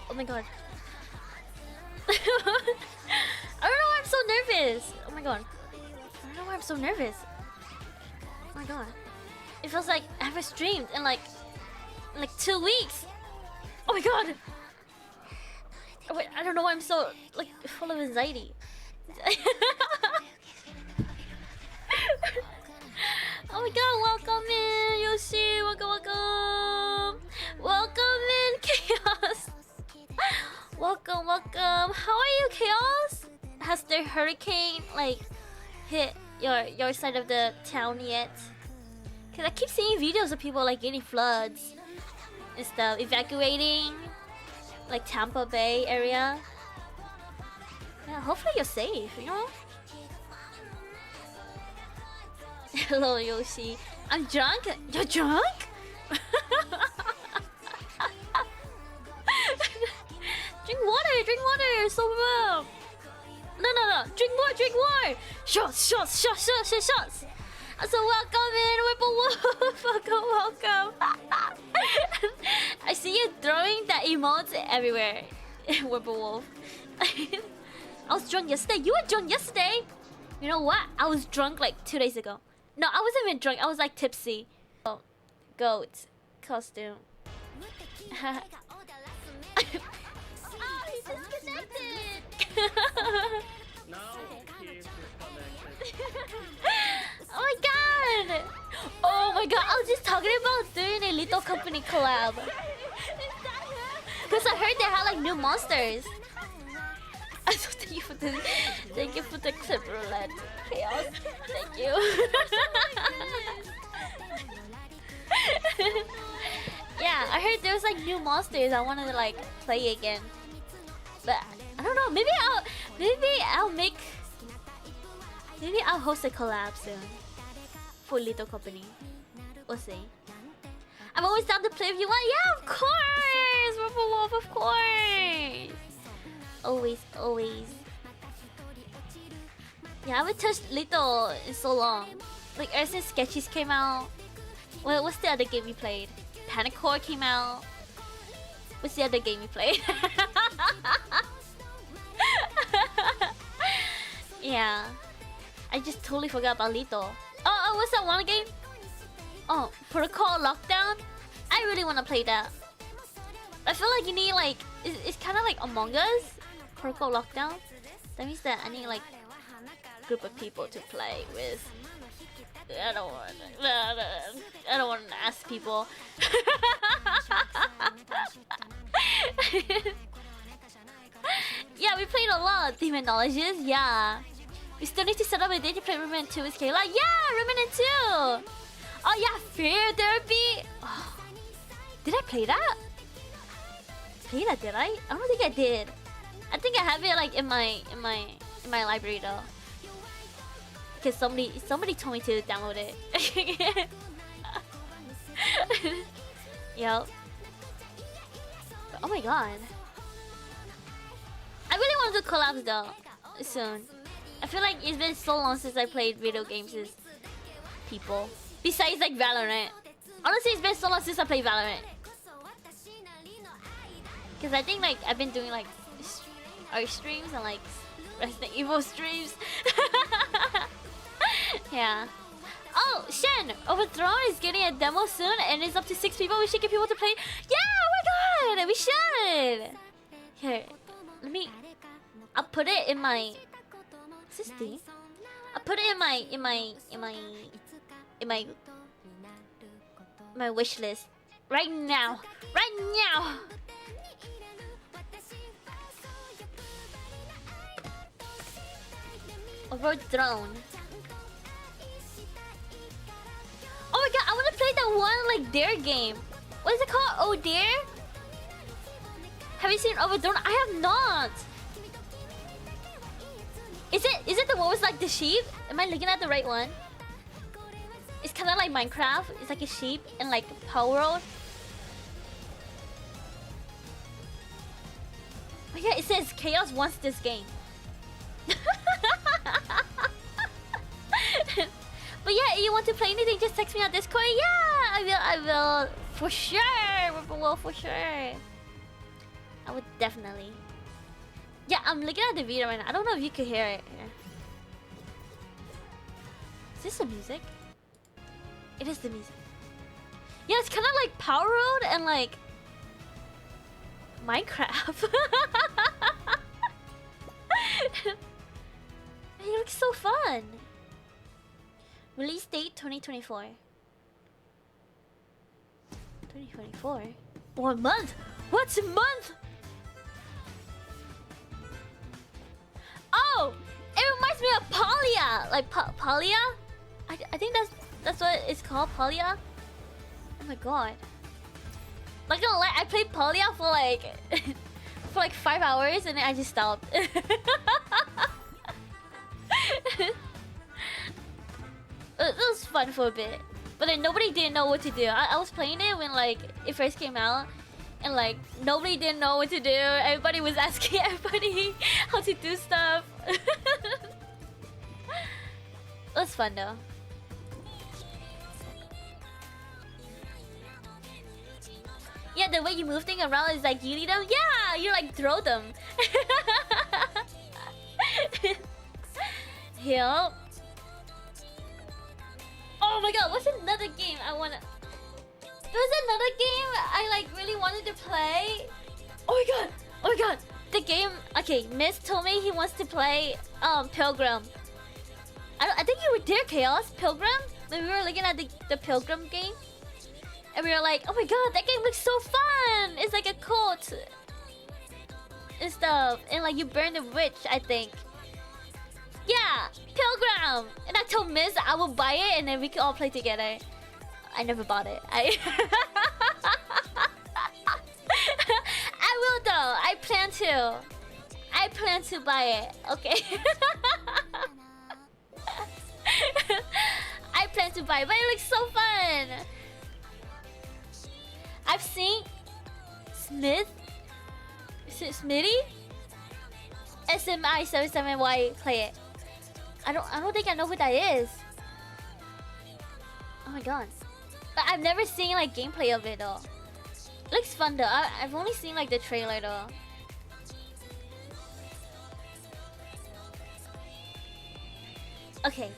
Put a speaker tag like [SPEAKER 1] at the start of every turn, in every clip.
[SPEAKER 1] Oh my god. I don't know why I'm so nervous. Oh my god. I don't know why I'm so nervous. Oh my god. It feels like I haven't streamed in like 2 weeks. Oh my god. Oh, wait, I don't know why I'm so like full of anxiety. Oh my god, welcome in, Yoshi. Welcome. Welcome in, Chaos. Welcome. How are you, Chaos? Has the hurricane like hit your side of the town yet? Cause I keep seeing videos of people like getting floods and stuff, evacuating like Tampa Bay area. Yeah, hopefully you're safe, you know? Hello, Yoshi. I'm drunk? You're drunk? Drink water, sober up. No. Drink more. Shots. So welcome in, Whipplewolf. Welcome. I see you throwing the emotes everywhere, Whipplewolf. I was drunk yesterday. You were drunk yesterday. You know what? I was drunk like 2 days ago. No, I wasn't even drunk. I was like tipsy. Oh, goat costume. Oh, he's disconnected. Oh my god. I was just talking about doing a Little Company collab. Because I heard they had like new monsters. So thank you for the clip roulette. Chaos. Thank you. Yeah, I heard there was like new monsters I wanted to like play again. But I don't know, maybe I'll host a collab soon for Little Company. We'll see. I'm always down to play if you want. Yeah, of course! Rubber Wolf, of course! Always. Yeah, I haven't touched Little in so long. Like ever since Sketchies came out. Well, what's the other game we played? Panic Core came out. What's the other game we played? Yeah. I just totally forgot about Little. Oh, what's that one game? Oh, Protocol Lockdown? I really want to play that. I feel like you need like... It's kind of like Among Us. Protocol Lockdown. That means that I need like a group of people to play with. I don't want to ask people. Yeah, we played a lot of Demonologies, yeah. We still need to set up a day to play Remnant 2 with Kayla. Yeah, Remnant 2! Oh yeah, Fear Therapy! Oh. Did I play that? Play that, did I? I don't think I did. I think I have it like in my library though. Because somebody told me to download it. Yup. Oh my god. I really want to do collabs though soon. I feel like it's been so long since I played video games with people. Besides like Valorant. Honestly, it's been so long since I played Valorant. Because I think like I've been doing like art streams and like Resident Evil streams. Yeah. Oh, Shen! Overthrown is getting a demo soon and it's up to 6 people. We should get people to play. Yeah, oh my god! We should! Here, let me... I'll put it in my... Is this Steam? I'll put it in my wish list. Right now! Right now! Overthrown. Oh my like Dare game. What is it called? Oh Dare? Have you seen WEBTOON? I have not. Is it the one with like the sheep? Am I looking at the right one? It's kind of like Minecraft. It's like a sheep and like Power World. Oh yeah, it says Chaos wants this game. But yeah, you want to play anything, just text me on Discord. Yeah, I will for sure. Well, for sure. I would definitely. Yeah, I'm looking at the video right now. I don't know if you could hear it. Yeah. Is this the music? It is the music. Yeah, it's kind of like Power Road and like Minecraft. It looks so fun. Release date 2024. 2024? 1 month? What's a month? Oh! It reminds me of Polya! Like Polya? I think that's what it's called, Polya. Oh my god. Not gonna lie, I played Polya for like for like 5 hours and then I just stopped. It was fun for a bit, but then nobody didn't know what to do. I was playing it when like it first came out, and like nobody didn't know what to do. Everybody was asking everybody how to do stuff. It was fun though. Yeah, the way you move things around is like you lead them. Yeah, you like throw them. Help. Oh my god, what's another game I wanna... There was another game I like really wanted to play. Oh my god, oh my god. The game... Okay, Miss told me he wants to play Pilgrim. I think you were there, Chaos. Pilgrim? When we were looking at the Pilgrim game. And we were like, oh my god, that game looks so fun. It's like a cult and stuff. And like you burn the witch, I think. Yeah, Pilgrim! And I told Miss I will buy it and then we can all play together. I never bought it. I will though. I plan to. I plan to buy it. Okay. I plan to buy it, but it looks so fun. I've seen Smith. Is it Smitty? SMI77Y play it. I don't think I know who that is. Oh my god. But I've never seen like gameplay of it though. Looks fun though. I've only seen like the trailer though. Okay.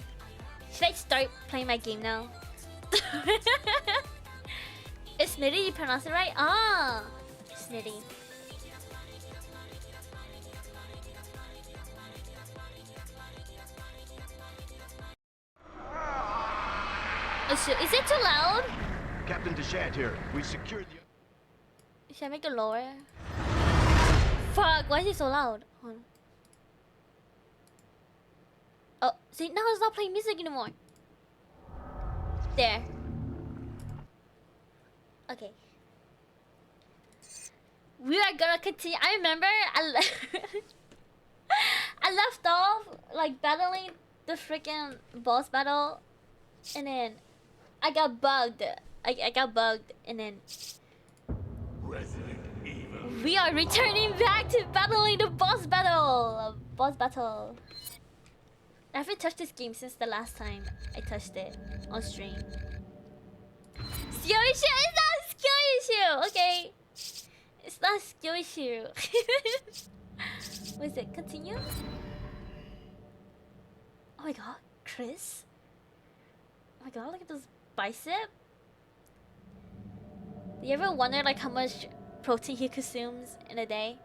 [SPEAKER 1] Should I start playing my game now? Is Smitty, you pronounce it right? Ah, Smitty. Is it too loud?
[SPEAKER 2] Captain Deshant here. We secured the...
[SPEAKER 1] Should I make it lower? Fuck, why is it so loud? Hold on. Oh, see, now it's not playing music anymore. There. Okay. We are gonna continue. I remember I left off like battling the freaking boss battle, and then I got bugged. I got bugged, and then we are returning back to battling the boss battle. I haven't touched this game since the last time I touched it on stream. Skill issue? It's not a skill issue! Okay. It's not a skill issue. What is it? Continue? Oh my god, Chris? Oh my god, look at those bicep. Do you ever wonder like how much protein he consumes in a day?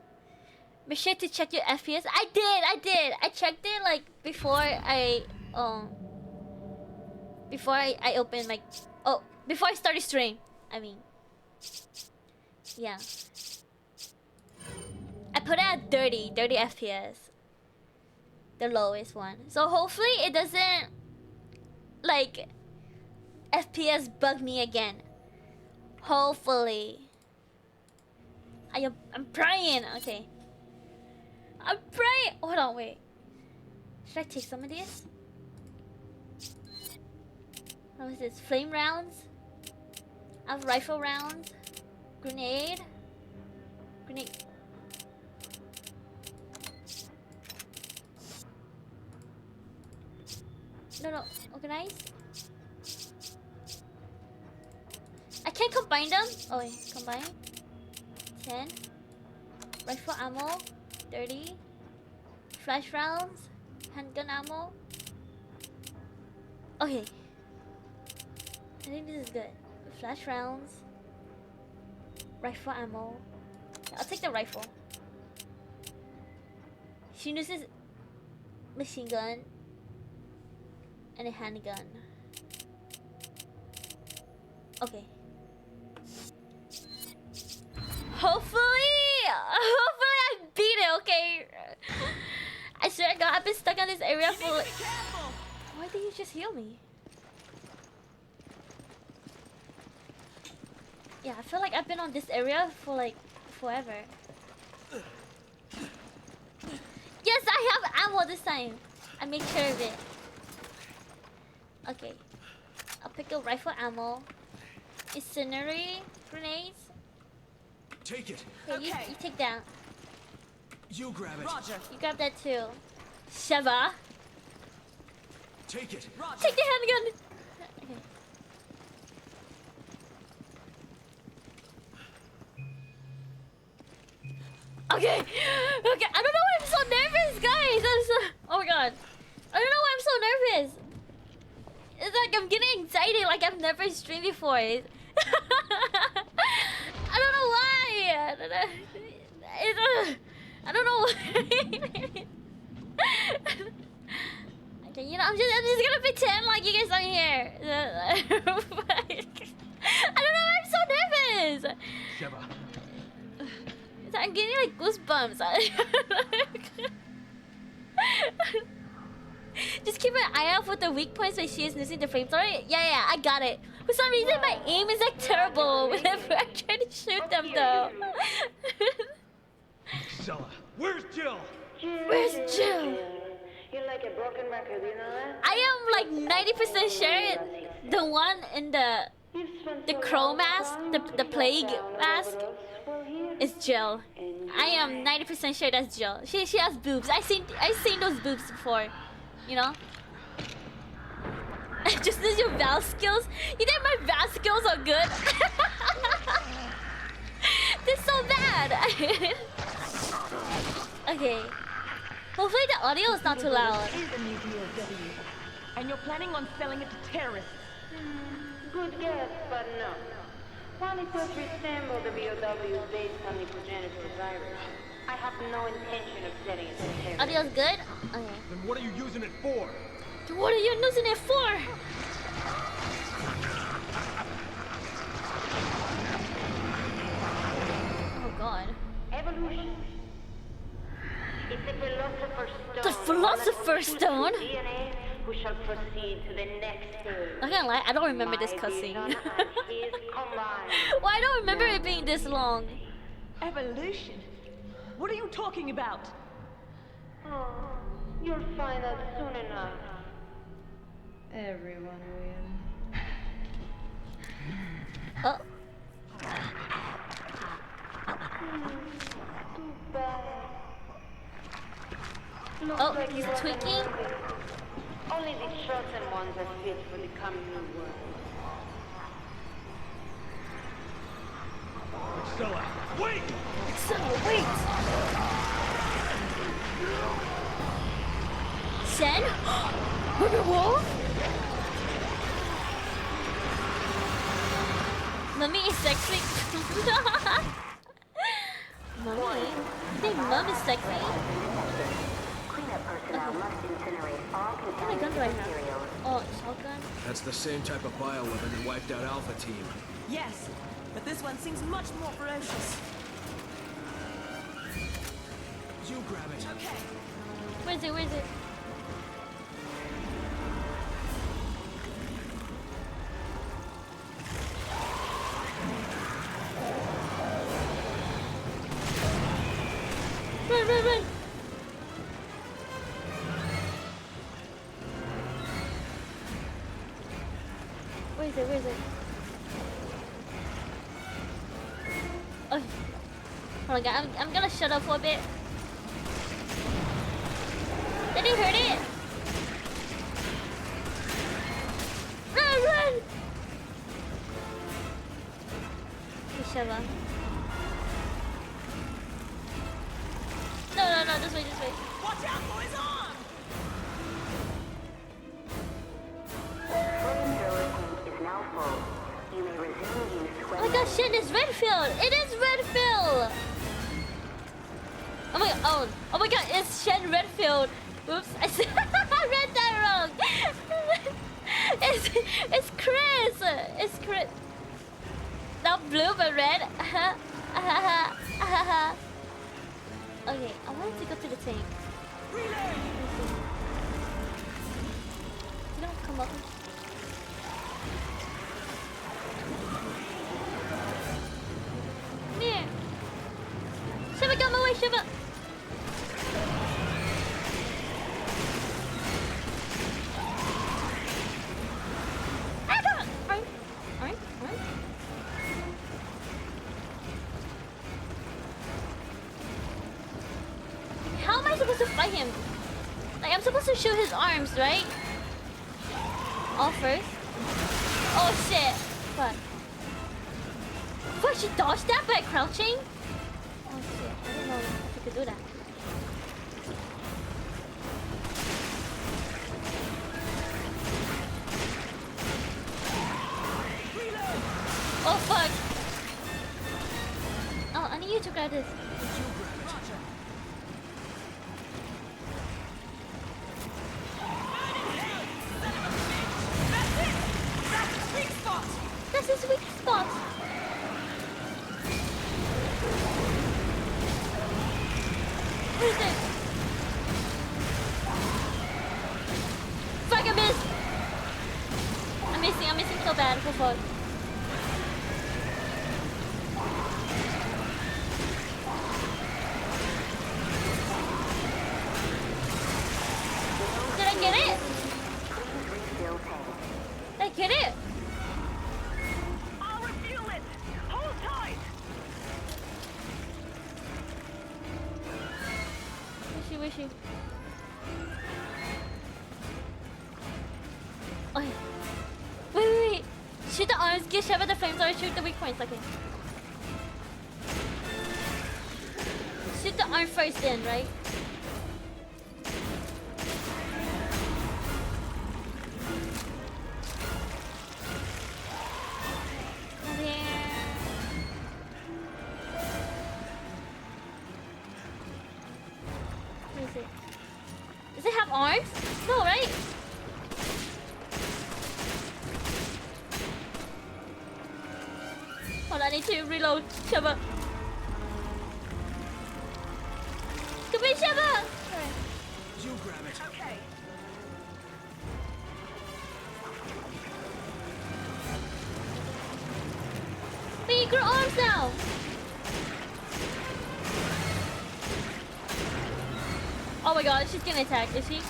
[SPEAKER 1] Make sure to check your FPS. I did! I checked it like before I opened like... Oh, before I started stream. I mean... Yeah. I put it at 30 FPS. The lowest one. So hopefully it doesn't... Like... FPS bug me again. Hopefully. I'm praying. Okay. I'm praying. Hold on, wait. Should I take some of these? What was this? Flame rounds? I have rifle rounds. Grenade. Grenade. No. Organize. I can't combine them. Oh wait, combine. 10. Rifle ammo. 30. Flash rounds. Handgun ammo. Okay. I think this is good. Flash rounds. Rifle ammo. I'll take the rifle. She uses machine gun and a handgun. Okay. Hopefully I beat it. Okay. I swear to God, I've been stuck on this area for like... Why did you just heal me? Yeah, I feel like I've been on this area for like forever. Yes, I have ammo this time. I made sure of it. Okay. I'll pick up rifle ammo. Incendiary grenades.
[SPEAKER 3] Take it.
[SPEAKER 1] Okay, you take that.
[SPEAKER 3] You grab it.
[SPEAKER 4] Roger.
[SPEAKER 1] You grab that too. Sheva.
[SPEAKER 3] Take it.
[SPEAKER 4] Roger.
[SPEAKER 1] Take the handgun. Okay. Okay. Okay. I don't know why I'm so nervous, guys. Oh my God. I don't know why I'm so nervous. It's like I'm getting anxiety like I've never streamed before. I don't know why. I don't know why. Okay, you know, I'm just gonna pretend like you guys aren't here. I don't know why I'm so nervous.
[SPEAKER 2] Sheva.
[SPEAKER 1] I'm getting like goosebumps. Just keep an eye out for the weak points when she is using the flamethrower. Yeah, I got it. For some reason, my aim is like terrible whenever I try to shoot them, though.
[SPEAKER 2] Stella, where's Jill?
[SPEAKER 1] Where's Jill?
[SPEAKER 5] You're like a broken record, you know that?
[SPEAKER 1] I am like 90% sure the one in the crow mask, the plague mask, is Jill. I am 90% sure that's Jill. She has boobs. I've seen those boobs before. You know? Just as your Val skills. You think my Val skills are good? They're so bad. Okay. Hopefully the audio is not too loud.
[SPEAKER 4] Is a new BOW, and you're planning on selling it to terrorists.
[SPEAKER 5] Good guess, but no. While it does resemble the BOW based on the progenitor virus, I have no intention of setting it to terrorists.
[SPEAKER 1] Audio's good? Okay.
[SPEAKER 2] Then what are you using it for?
[SPEAKER 1] What are you using it for? Oh God.
[SPEAKER 5] Evolution. It's a philosopher's stone.
[SPEAKER 1] The philosopher's stone?
[SPEAKER 5] DNA who shall proceed to the next stage.
[SPEAKER 1] Not gonna lie, I don't remember this cutscene. Why I don't remember it being this long?
[SPEAKER 4] Evolution? What are you talking about?
[SPEAKER 5] Oh, you'll find out soon enough.
[SPEAKER 6] Everyone will.
[SPEAKER 1] Oh.
[SPEAKER 5] Too bad. Looks
[SPEAKER 1] Oh,
[SPEAKER 5] like
[SPEAKER 1] he's
[SPEAKER 5] you are
[SPEAKER 1] tweaking.
[SPEAKER 5] unworthy. Only the chosen ones are fit for the coming new world.
[SPEAKER 2] Stella, wait!
[SPEAKER 1] So, wait. Sen? Woman Wolf? Mummy is sexy. Mummy? You think Mum is sexy?
[SPEAKER 5] Cleanup personnel must incinerate all
[SPEAKER 1] What kind of gun do I have?
[SPEAKER 5] materials.
[SPEAKER 1] Oh, shotgun?
[SPEAKER 3] That's the same type of bioweapon that wiped out Alpha Team.
[SPEAKER 4] Yes, but this one seems much more ferocious.
[SPEAKER 3] You grab it.
[SPEAKER 4] Okay.
[SPEAKER 1] Where is it? Where is it? run. Where is it? Where is it? Oh, hold on, I'm gonna shut up for a bit. Did he hurt it? Run! Okay, Sheva. No, this way.
[SPEAKER 4] Watch out, boys on!
[SPEAKER 5] Flamethrower tank is now full. You may resume use when
[SPEAKER 1] Oh my god, shit, it's Redfield! It is Redfield! Oh my god, it's Shen Redfield! Oops, I read that wrong! it's Chris! It's Chris. Not blue, but red. Okay, I wanted to go to the tank. You don't come up. Come here. Shiva, get my way, Shiva. Alright. How am I supposed to fight him? Like, I'm supposed to shoot his arms, right? All first. Oh shit. Fuck. Fuck, she dodged that by crouching? Oh shit, I didn't know if you could do that. Oh fuck! Oh, I need you to grab this. That's his weak spot. Where is it? Fuck, I missed! I'm missing so bad. For fuck. Did I get it? Did I get it?
[SPEAKER 4] I'll refuel it! Hold tight!
[SPEAKER 1] Where's she? Oh yeah. Wait. Shoot the arms, give Sheva the flamethrower, shoot the weak points, okay. Shoot the arm first then, right? Does it have arms? No, right? Hold on, I need to reload. Sheva. Come here, Sheva! Alright.
[SPEAKER 3] You grab it.
[SPEAKER 4] Okay.
[SPEAKER 1] Wait, grow arms now! Oh my god, she's gonna attack, is she?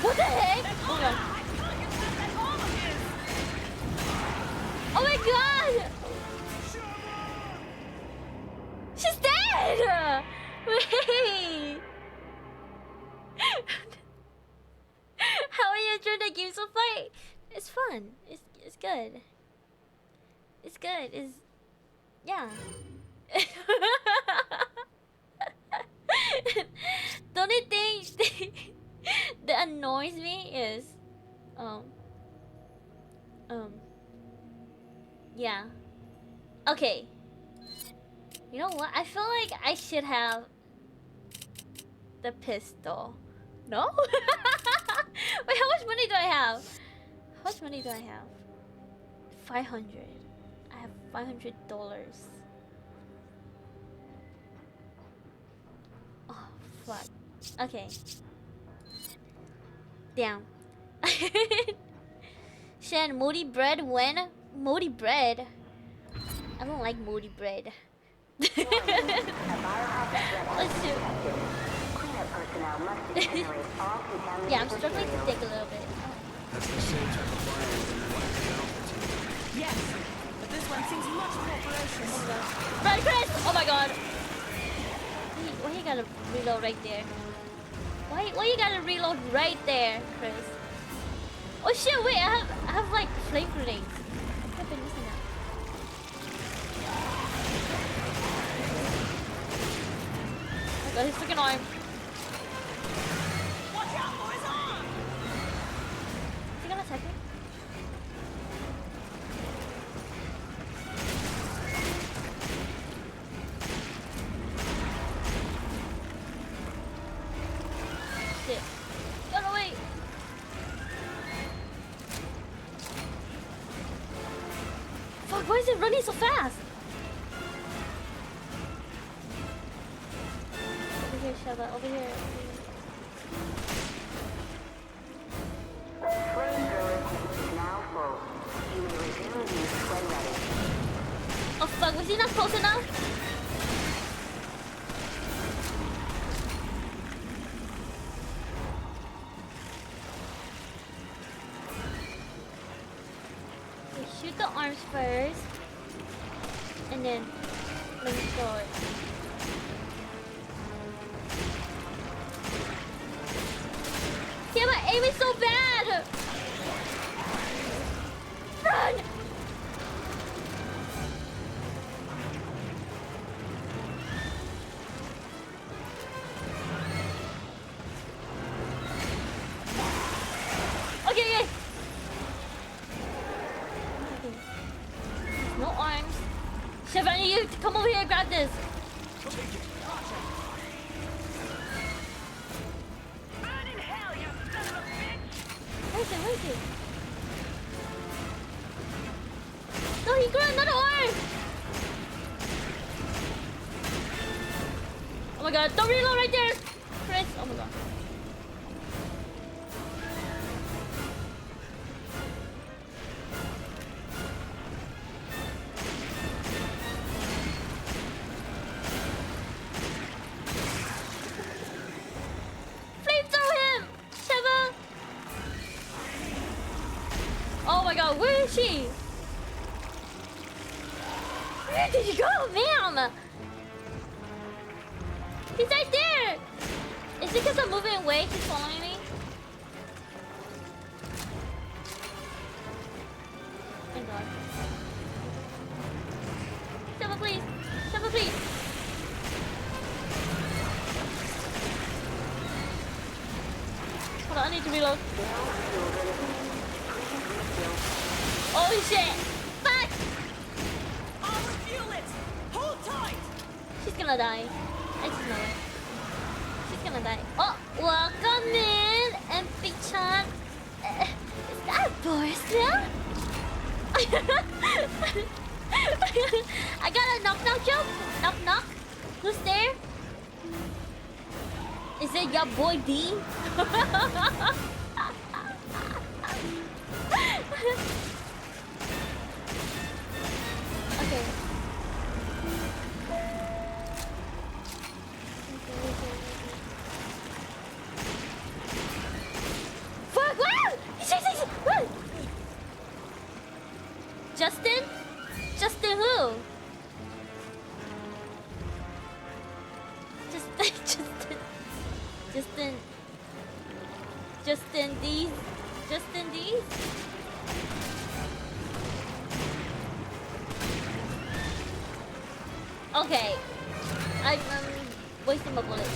[SPEAKER 1] What the heck? Oh my god. Oh my god! She's dead! Wait! How are you enjoying the game so far? It's fun. It's good. It's good. It's yeah. The only thing that annoys me is yeah. Okay. You know what? I feel like I should have the pistol. No? Wait, how much money do I have? How much money do I have? 500. I have $500. Oh, fuck. Okay. Damn. Shan, moldy bread when? Moldy bread? I don't like moldy bread. Let's shoot. Yeah, I'm struggling to dig a little bit.
[SPEAKER 3] That's the same type of bioweapon that wiped out Alpha Team.
[SPEAKER 4] Yes, but this one seems much more ferocious.
[SPEAKER 1] Run, Chris! Oh my god. Why you gotta reload right there? Why you gotta reload right there, Chris? Oh shit, wait, I have like flame grenades. I've been missing that. Oh my god, his freaking arm.
[SPEAKER 4] Watch out for his arm!
[SPEAKER 1] Is he gonna attack me? Shit. Get away! Fuck, why is it running so fast? Over here, Sheva, over here.
[SPEAKER 5] Flamethrower tank is now full. You may resume use when ready.
[SPEAKER 1] Oh fuck, was he not close enough? Okay, shoot the arms first. And then let me throw it. Yeah, my aim is so bad! Run! Okay, okay. No arms. Chef, I need you to come over here and grab this.
[SPEAKER 4] Burn in hell, you son of a bitch!
[SPEAKER 1] Where is it? Where is it? No, he grew another arm! Oh my god, don't reload right there! Chris, oh my god. Flamethrow him! Sheva! Oh my god, where is she? Where did you go, ma'am? He's right there! Is it because I'm moving away? He's following me? Oh my god. Sheva, please! Sheva, please! Hold on, I need to reload. Oh shit! Fuck!
[SPEAKER 4] I'll refuel it! Hold tight!
[SPEAKER 1] She's gonna die. I just know it. She's gonna die. Oh, welcome in, MP-chan. Is that Boris now? I got a knock-knock joke. Knock-knock. Who's there? Is it your boy D? Okay. Fuck! Wow! Run! Justin? Justin who? Justin D's? Justin D's? Okay. I'm wasting my bullets.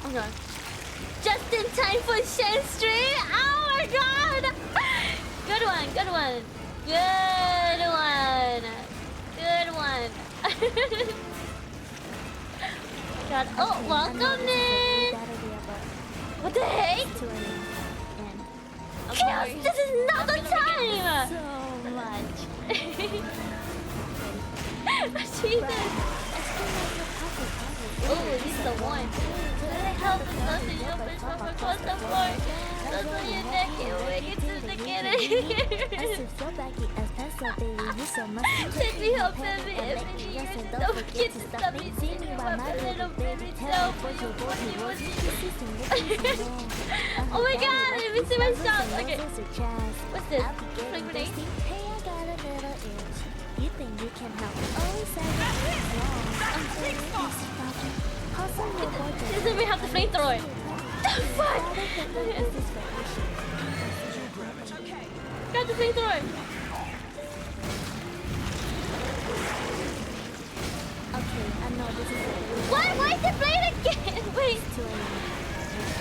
[SPEAKER 1] Oh god. Just in time for Shen Street! Oh my god! Good one, good one. Good one. Good one. God. Oh, welcome in! What the heck? Chaos, this is not the time!
[SPEAKER 6] So much.
[SPEAKER 1] Jesus.
[SPEAKER 6] I still like your
[SPEAKER 1] Oh, he's the one. Help us not to jump and jump across the floor. That's what you're naked. Wake it to the kid. Take me home, baby. Don't forget to stop me. See me while my little baby self. Oh my god, let me see my shot. Okay. What's this? Fling grenade?
[SPEAKER 6] You think you can help? Oh,
[SPEAKER 1] She doesn't even have the flamethrower. Fuck! Grab the flamethrower.
[SPEAKER 6] Okay, I know this is
[SPEAKER 1] What? Why is it playing again? Wait.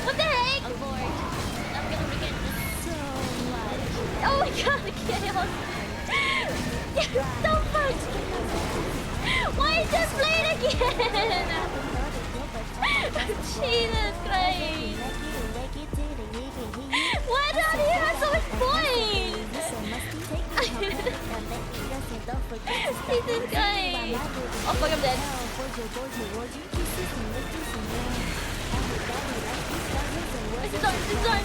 [SPEAKER 1] What the heck? Oh lord. I'm gonna forget this
[SPEAKER 6] so much.
[SPEAKER 1] Oh my god, chaos. So much. Why is it playing again? Jesus Christ. Why don't you have so much points? Jesus Christ. Oh fuck, I'm dead. This is on.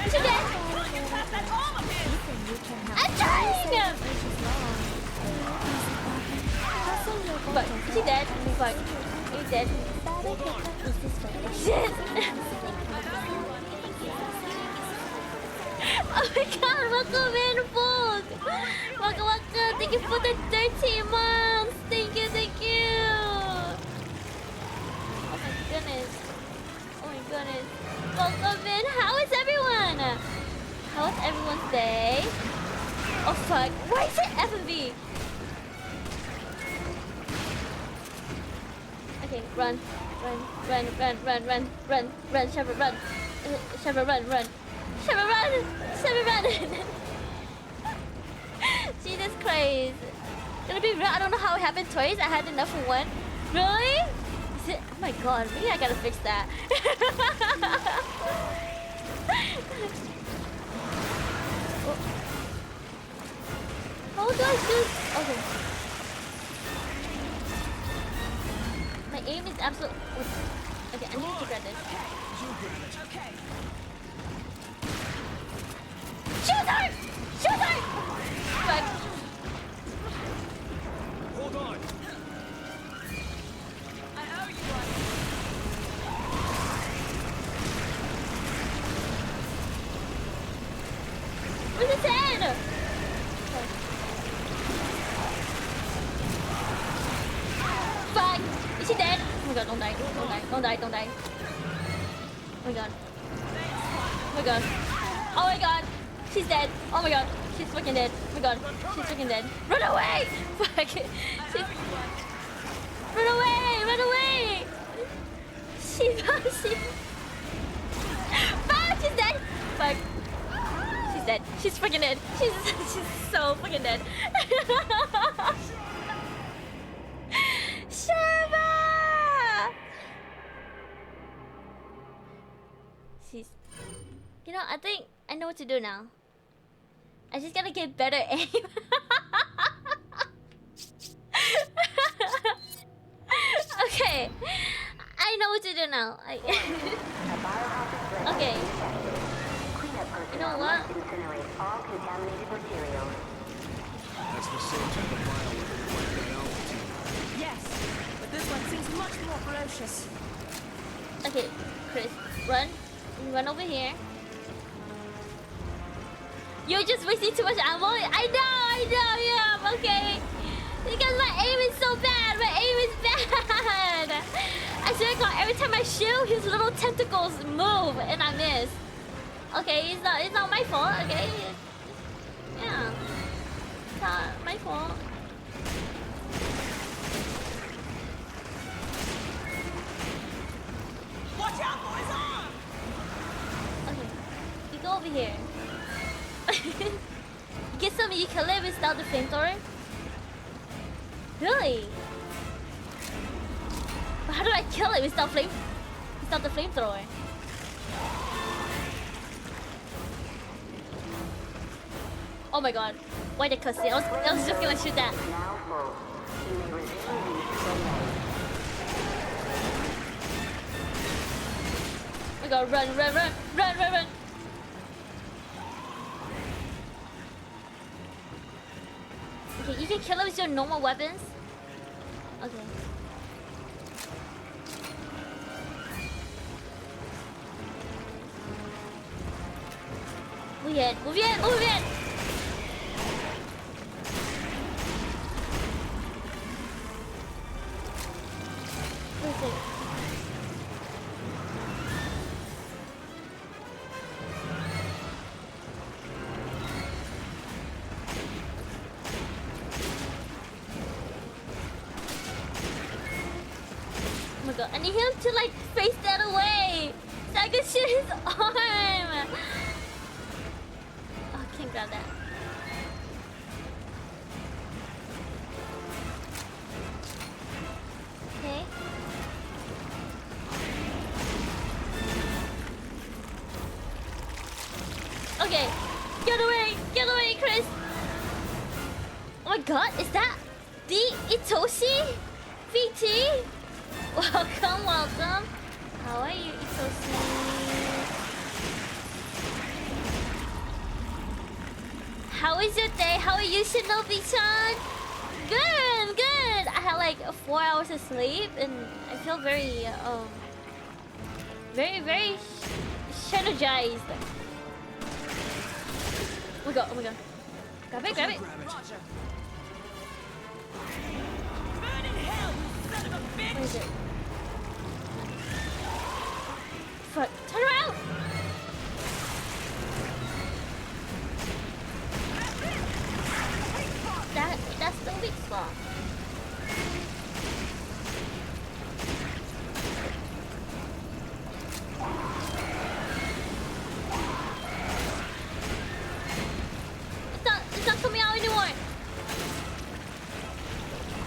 [SPEAKER 1] Is she dead? I'm trying! Fuck, is she dead? Fuck, he's dead. Shit! Oh my god, welcome in, Vogue! Welcome, thank you for the 13 months! Thank you! Oh my goodness. Welcome in, how is everyone? How was everyone's day? Oh fuck, why is it F&B? Okay, run, Shepard, run. Shepard, run. Jesus Christ. Gonna be real, I don't know how it happened twice. I had enough for one. Really? Is it? Oh my god, maybe I gotta fix that. Oh. How do I do? Okay. My aim is absolute. Okay, I need to grab this. Shoot her! Fuck.
[SPEAKER 3] Hold on.
[SPEAKER 4] I owe you one.
[SPEAKER 1] Where's his head? Fuck! Is she dead? Oh my god, don't die. Oh my god. She's dead. Oh my god. She's fucking dead. Oh my god. She's fucking dead. Run away! Fuck. Run away! Fuck, she's dead. Fuck. She's dead. She's fucking dead. She's so fucking dead. Shava! She's... You know, I think I know what to do now. I just gotta get better aim. Okay. I know what to do now. Okay. You know what?
[SPEAKER 3] That's the same type of bioweapon planted at altitude.
[SPEAKER 4] Yes, but this one seems much more ferocious.
[SPEAKER 1] Okay, Chris, run over here. You're just wasting too much ammo. I know, yeah, okay. Because my aim is so bad. I swear to God, every time I shoot, his little tentacles move and I miss. Okay, it's not my fault. Okay, yeah, it's not my fault.
[SPEAKER 4] Watch out, boys!
[SPEAKER 1] Okay, you go over here. Get some eucalyptus without the flamethrower? Really? But how do I kill it without the flamethrower? Oh my god. Why the cussy? I was just gonna shoot that. We gotta run, run, run, run, run, run. Okay, you can kill him with your normal weapons. Okay. Move in, move in, move in. Where is it? Oh my god, I need him to like face that away so I can shoot his arm. Oh, I can't grab that. Okay. Okay, get away, Chris. Oh my god, is that the Itoshi? VT? Welcome, welcome. How are you, Itoshi? How is your day? How are you, Shinobi-chan? Good, good. I had like 4 hours of sleep and I feel very, very energized. Oh my god, oh my god. Grab it, grab it. Where is it? Fuck, turn around! That's the weak spot. It's not coming out anymore.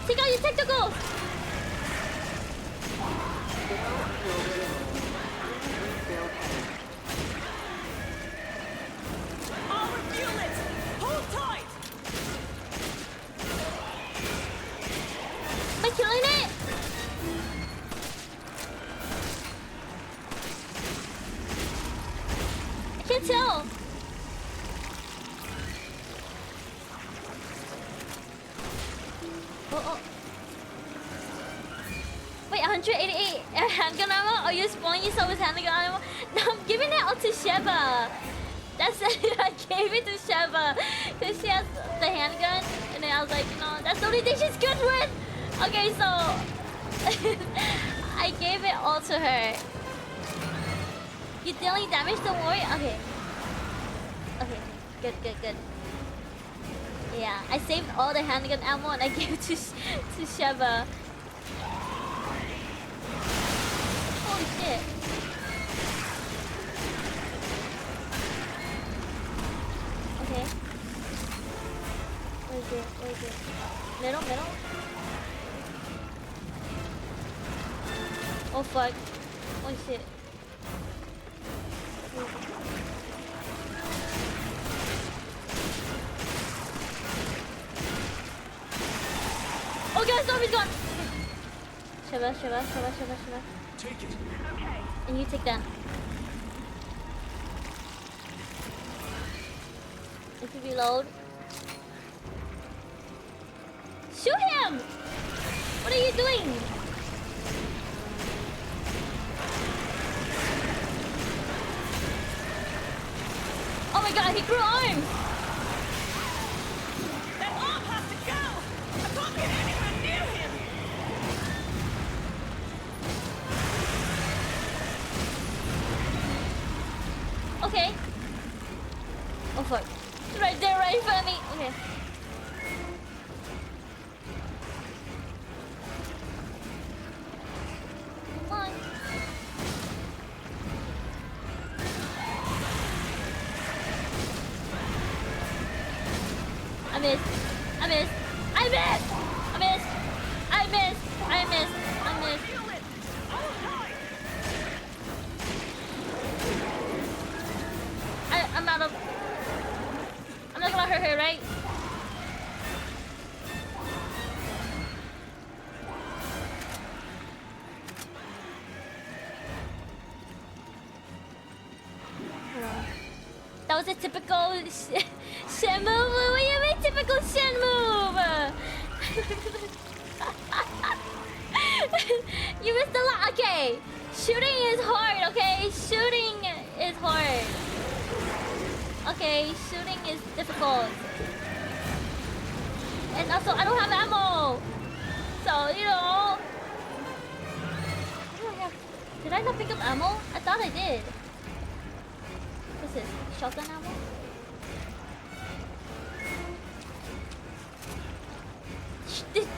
[SPEAKER 1] Take out your tentacles.
[SPEAKER 4] I'll refuel it! Hold tight!
[SPEAKER 1] Am I killing it? I can't tell. Oh. Wait, 188 handgun ammo? Are you spawning yourself with handgun ammo? No, I'm giving it all to Sheba. That's it. I gave it to Sheba because she has the handgun, and then I was like, that's the only thing she's good with. Okay, so I gave it all to her. You dealing damage? Don't worry. Okay. Good. Yeah, I saved all the handgun ammo and I gave it to Sheba. Holy shit. Okay. Where is it? Middle? Oh fuck. Holy shit. Oh god, zombie's gone! Sheva.
[SPEAKER 3] Take it.
[SPEAKER 1] And you take that. If you reload. Shoot him! What are you doing? Oh my god, he grew arms!
[SPEAKER 4] That arm has to go! I can't get anywhere near him!
[SPEAKER 1] Okay. Oh fuck. Right there, right in front of me. Okay. Come on. I missed. I'm not gonna hurt her, right? That was a typical Shen move. What do you mean typical Shen move? You missed a lot. Okay, shooting is hard. Okay, shooting is hard. Okay, shooting is difficult. And also, I don't have ammo. So, you know. What do I have? Did I not pick up ammo? I thought I did. What's this? Shotgun ammo?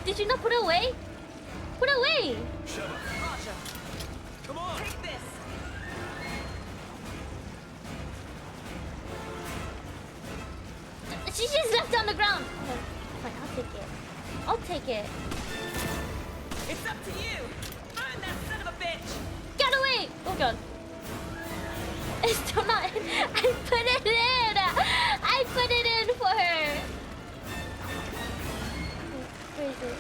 [SPEAKER 1] Did you not put it away? Put it away!
[SPEAKER 3] Shut up.
[SPEAKER 4] Roger.
[SPEAKER 3] Come on.
[SPEAKER 4] Take this.
[SPEAKER 1] She just left it on the ground. Okay, fine, I'll take it. I'll take it.
[SPEAKER 4] It's up to you. Burn that son of a bitch.
[SPEAKER 1] Get away! Oh god. It's still not in. I put it in! I put it in for her! Where is it?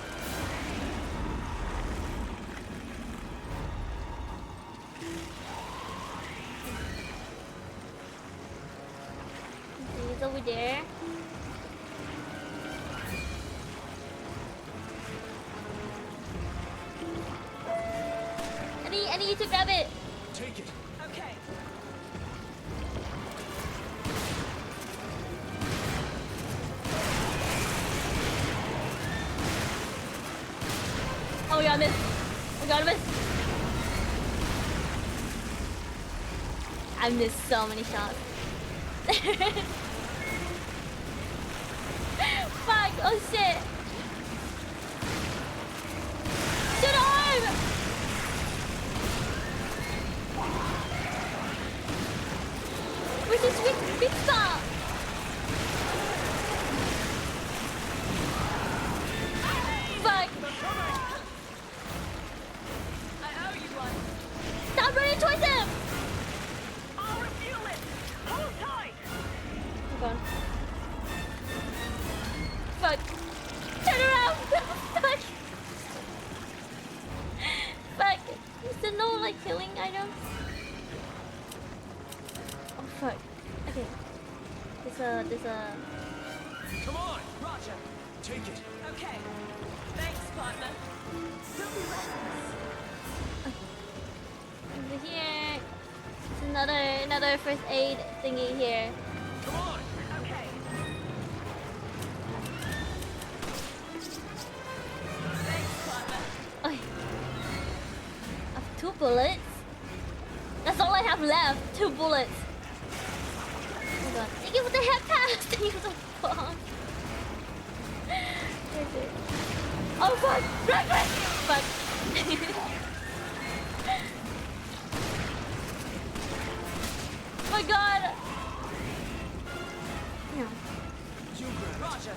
[SPEAKER 1] Okay, it's over there. I need you to grab it.
[SPEAKER 3] Take it.
[SPEAKER 4] Okay.
[SPEAKER 1] Oh my god, I missed. Oh my god, I missed. I missed so many shots. Fuck, oh shit. Shoot arm! Where's this big spot? Fuck.
[SPEAKER 4] I owe you one.
[SPEAKER 1] Stop running towards him!
[SPEAKER 4] I'll refuel it. Hold tight.
[SPEAKER 1] Oh god. Fuck. Turn around! Fuck. Fuck. Is there no like healing items? Oh fuck. Okay. There's a
[SPEAKER 3] Come on.
[SPEAKER 4] Roger.
[SPEAKER 3] Take it.
[SPEAKER 4] Okay. Thanks, partner. Don't be reckless.
[SPEAKER 1] over here. There's another first aid thingy here.
[SPEAKER 3] Come on.
[SPEAKER 4] Okay. Thanks, partner.
[SPEAKER 1] Okay. I have 2 bullets. That's all I have left. 2 bullets. Oh my god. Thank you for the head pass. Thank you for the bomb. Where is it? Oh fuck! Run, run! Fuck. Oh my god! No.
[SPEAKER 3] You grab it.
[SPEAKER 4] Roger.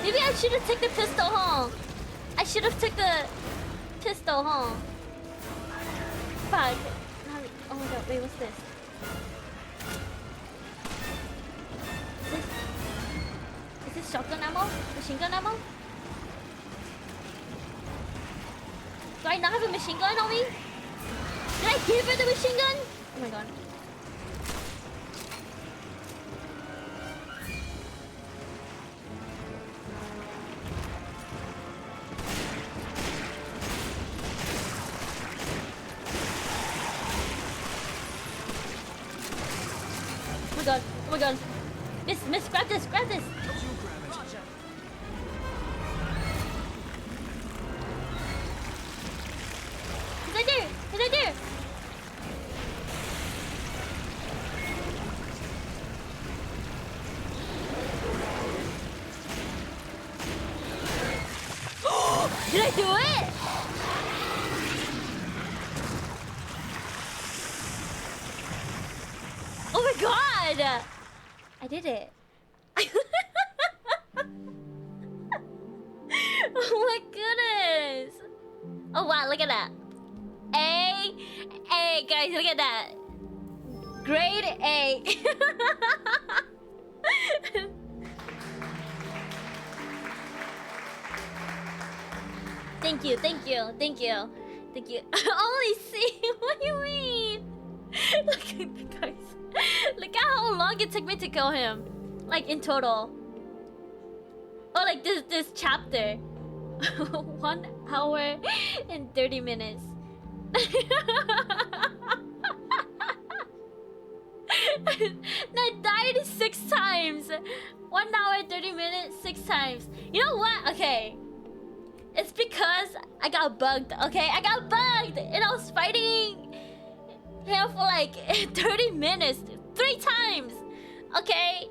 [SPEAKER 1] Maybe I should have taken the pistol, huh? I should have took the pistol, huh? Fuck. Oh my god, wait, what's this? Is this shotgun ammo? Machine gun ammo? Do I not have a machine gun on me? Did I give her the machine gun? Oh my god. Oh my god, oh my god. Miss, grab this, grab this.
[SPEAKER 3] You grab it.
[SPEAKER 4] Roger.
[SPEAKER 1] He's right there, he's right there. Did I do it? Oh my god! I did it. Oh my goodness! Oh wow, look at that. A, guys, look at that. Grade A. Thank you, thank you, thank you, thank you. Only C? What do you mean? Look at the guys. Look at how long it took me to kill him. Like in total. Oh, like this chapter. 1 hour and 30 minutes. And I died 6 times. 1 hour 30 minutes, 6 times. You know what? Okay. It's because I got bugged, okay? I got bugged! And I was fighting him for like 30 minutes. 3 times! Okay?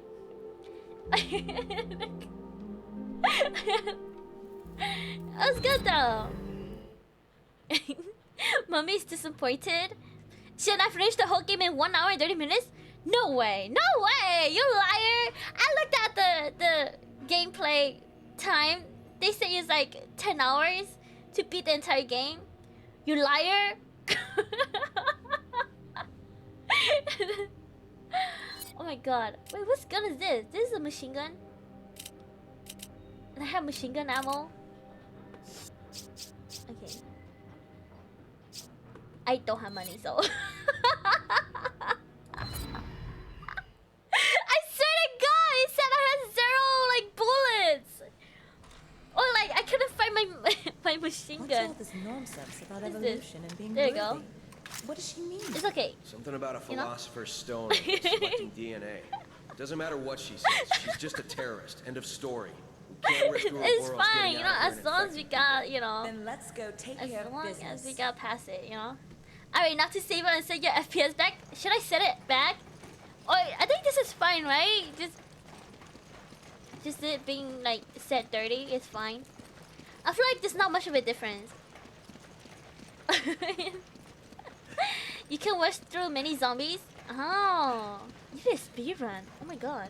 [SPEAKER 1] That was good though. Mummy's disappointed. Should I finish the whole game in 1 hour and 30 minutes? No way! No way! You liar! I looked at the gameplay time. They say it's like 10 hours to beat the entire game. You liar! Oh my god. Wait, what gun is this? This is a machine gun? And I have machine gun ammo? Okay. I don't have money, so... I swear to God, he said I had 0 like bullets. Or like I couldn't find my machine
[SPEAKER 4] What's
[SPEAKER 1] gun.
[SPEAKER 4] all this nonsense about
[SPEAKER 1] What is
[SPEAKER 4] evolution and being
[SPEAKER 1] There you
[SPEAKER 4] worthy?
[SPEAKER 1] go.
[SPEAKER 4] What does she mean?
[SPEAKER 1] It's okay.
[SPEAKER 3] Something about a
[SPEAKER 1] You know?
[SPEAKER 3] philosopher's stone and selecting DNA. Doesn't matter what she says. She's just a terrorist. End of story. We can't risk the
[SPEAKER 1] It's
[SPEAKER 3] world's
[SPEAKER 1] fine,
[SPEAKER 3] getting
[SPEAKER 1] you know,
[SPEAKER 3] out here
[SPEAKER 1] as
[SPEAKER 3] and
[SPEAKER 1] long as we got, you know,
[SPEAKER 4] Then let's go take
[SPEAKER 1] as
[SPEAKER 4] care of
[SPEAKER 1] long
[SPEAKER 4] business.
[SPEAKER 1] as we got past it, you know. Alright, now to save and set your FPS back. Should I set it back? Oh, I think this is fine, right? Just it being like set 30 is fine. I feel like there's not much of a difference. You can rush through many zombies. Oh, you did a speedrun. Oh my god.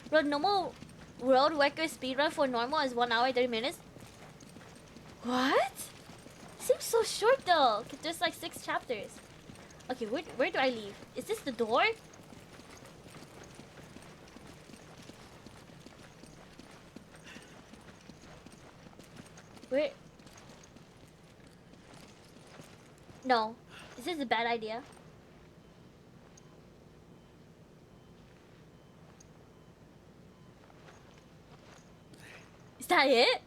[SPEAKER 1] Bro, normal world record speedrun for normal is 1 hour 30 minutes. What? Seems so short though. 'Cause there's like 6 chapters. Okay, where do I leave? Is this the door? Where? No. Is this a bad idea? Is that it?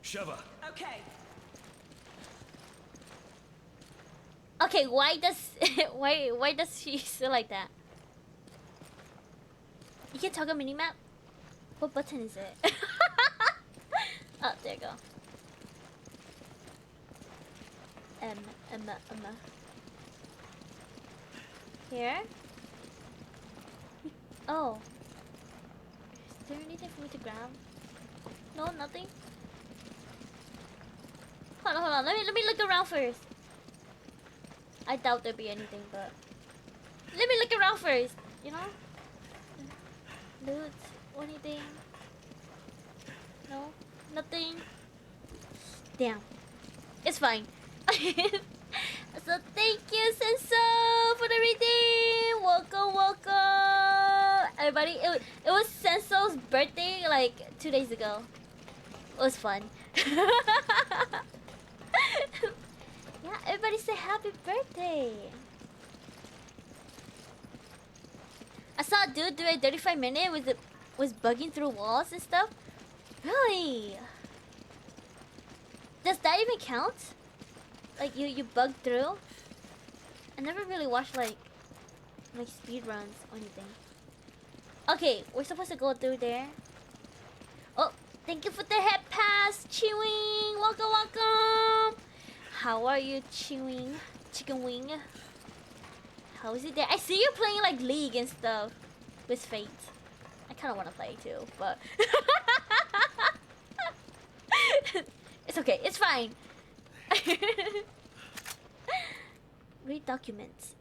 [SPEAKER 3] Sheva.
[SPEAKER 4] Okay.
[SPEAKER 1] Okay, why does why does she say like that? You can toggle minimap? What button is it? Oh, there you go. Here? Oh. Is there anything for me to grab? No, nothing? Hold on. Let me look around first. I doubt there'd be anything, but let me look around first, you know? Loot or anything? No? Nothing? Damn. It's fine. So thank you, Senso, for the redeem. Welcome. Everybody, it was Senso's birthday like 2 days ago. It was fun. Yeah, everybody say happy birthday. I saw a dude do a 35-minute was bugging through walls and stuff. Really? Does that even count? Like you bug through? I never really watched like speed runs or anything. Okay, we're supposed to go through there. Oh, thank you for the head pass, Chewing. Welcome. How are you, Chewing? Chicken wing. How is it there? I see you playing like League and stuff with Fate. I kind of want to play too, but it's okay. It's fine. Read documents.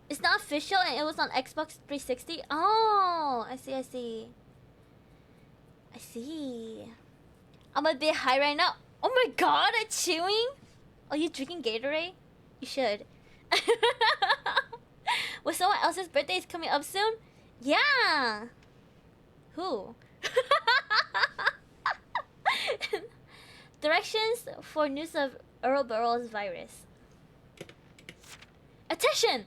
[SPEAKER 1] It's not official and it was on Xbox 360. Oh, I see. I'm a bit high right now. Oh my god, I'm chewing? Are you drinking Gatorade? You should. Well, someone else's birthday is coming up soon? Yeah. Who? Directions for news of Ouroboros virus. Attention!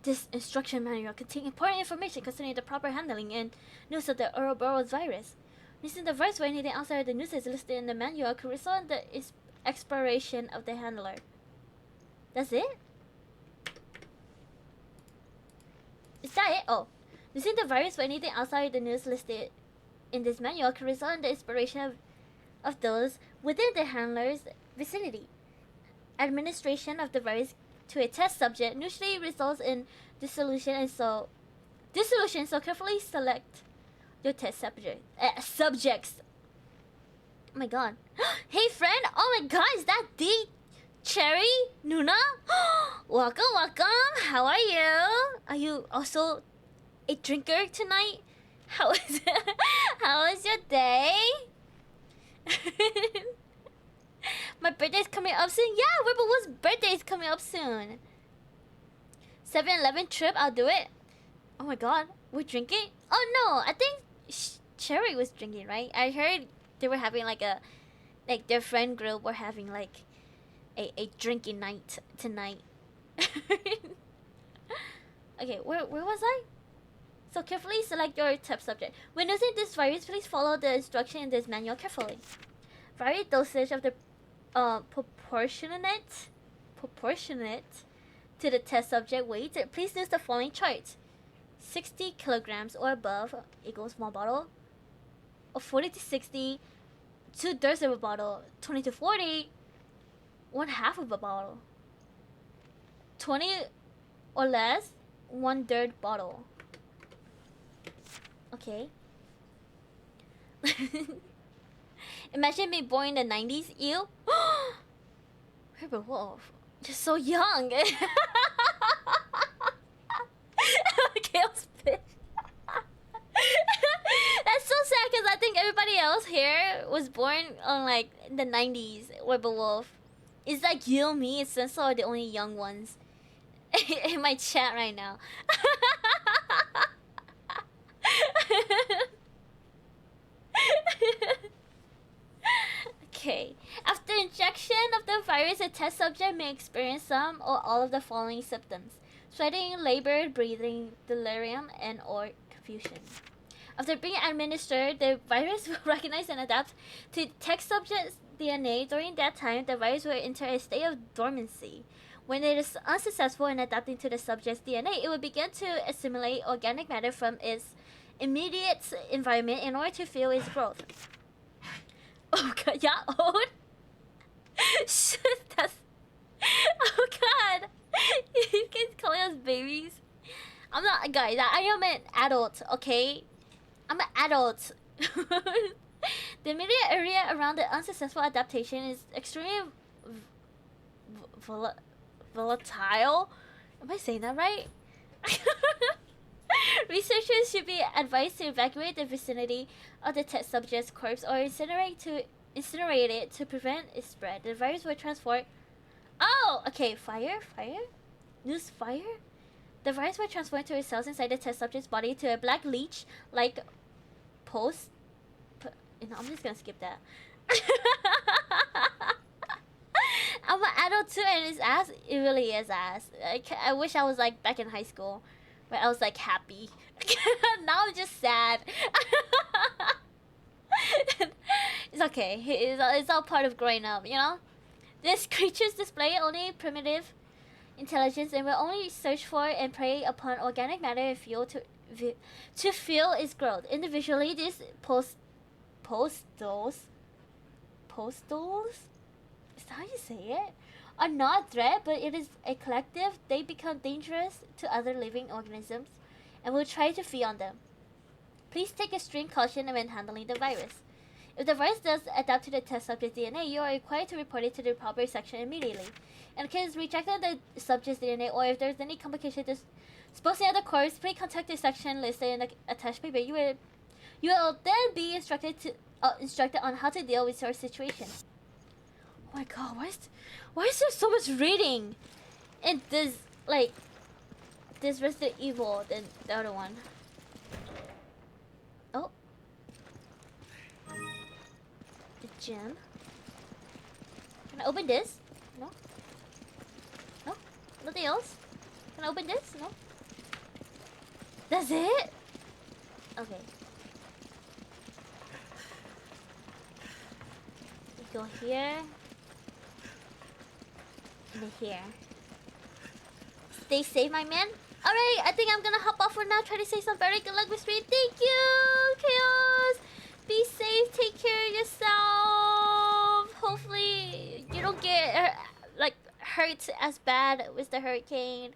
[SPEAKER 1] This instruction manual contains important information concerning the proper handling and use of the Ouroboros virus. Using the virus for anything outside of the news is listed in the manual could result in the expiration of the handler. That's it? Is that it? Oh. Using the virus for anything outside the news listed in this manual could result in the expiration of those within the handler's vicinity. Administration of the virus to a test subject usually results in dissolution, so carefully select your test subjects. Oh my god. Hey friend! Oh my god, is that D Cherry Nuna? Welcome, welcome! How are you? Are you also a drinker tonight? How is it? How was your day? My birthday's coming up soon. Yeah, Wibblewood's birthday is coming up soon. 7-Eleven trip, I'll do it. Oh my god, we're drinking? Oh no, I think Cherry was drinking, right? I heard they were having like their friend group were having like a drinking night tonight. Okay, where was I? So carefully select your test subject. When using this virus, please follow the instruction in this manual carefully. Vary dosage of the proportionate to the test subject weight. Please use the following chart. 60 kilograms or above equals small bottle. Or 40 to 60, 2/3 of a bottle. 20 to 40, 1/2 of a bottle. 20 or less, 1/3 bottle. Okay. Imagine me born in the 90s. Ew. Herbert Wolf. Just so young. Chaos Fish. That's so sad because I think everybody else here was born on like the 90s. Herbert Wolf. It's like you and me. It's Senso are the only young ones in my chat right now. Okay. After injection of the virus, a test subject may experience some or all of the following symptoms: sweating, labor, breathing, delirium, and or confusion. After being administered, the virus will recognize and adapt to test subject's DNA. During that time, the virus will enter a state of dormancy. When it is unsuccessful in adapting to the subject's DNA, it will begin to assimilate organic matter from its immediate environment in order to fuel its growth. Oh god, yeah, old? Shit, that's... Oh god! You guys calling us babies? I'm not, guys, I am an adult, okay? I'm an adult. The immediate area around the unsuccessful adaptation is extremely volatile. Am I saying that right? Researchers should be advised to evacuate the vicinity of the test subject's corpse or incinerate it to prevent its spread. The virus will transport... Oh! Okay, fire? Use fire? The virus will transform to its cells inside the test subject's body to a black leech like post... I'm just gonna skip that. I'm an adult too, and it's ass. It really is ass. I wish I was like back in high school, where I was like happy. Now I'm just sad. It's okay. It's all part of growing up, you know. These creatures display only primitive intelligence and will only search for and prey upon organic matter and fuel to fuel its growth. Individually, these postals, is that how you say it? Are not a threat, but it is a collective. They become dangerous to other living organisms and will try to feed on them. Please take extreme caution when handling the virus. If the virus does adapt to the test subject's DNA, you are required to report it to the proper section immediately. In case rejecting the subject's DNA, or if there is any complication disposing of the corpse, please contact the section listed in the attached paper. You will then be instructed on how to deal with your situation. Oh my god, why is there so much reading in this, like, this Resident Evil than the other one? Oh. The gem. Can I open this? No? No? Nothing else? Can I open this? No? That's it? Okay. We go here. And then here. Stay safe, my man. Alright, I think I'm gonna hop off for now. Try to say some very good luck with stream. Thank you, Chaos. Be safe. Take care of yourself. Hopefully, you don't get like hurt as bad with the hurricane.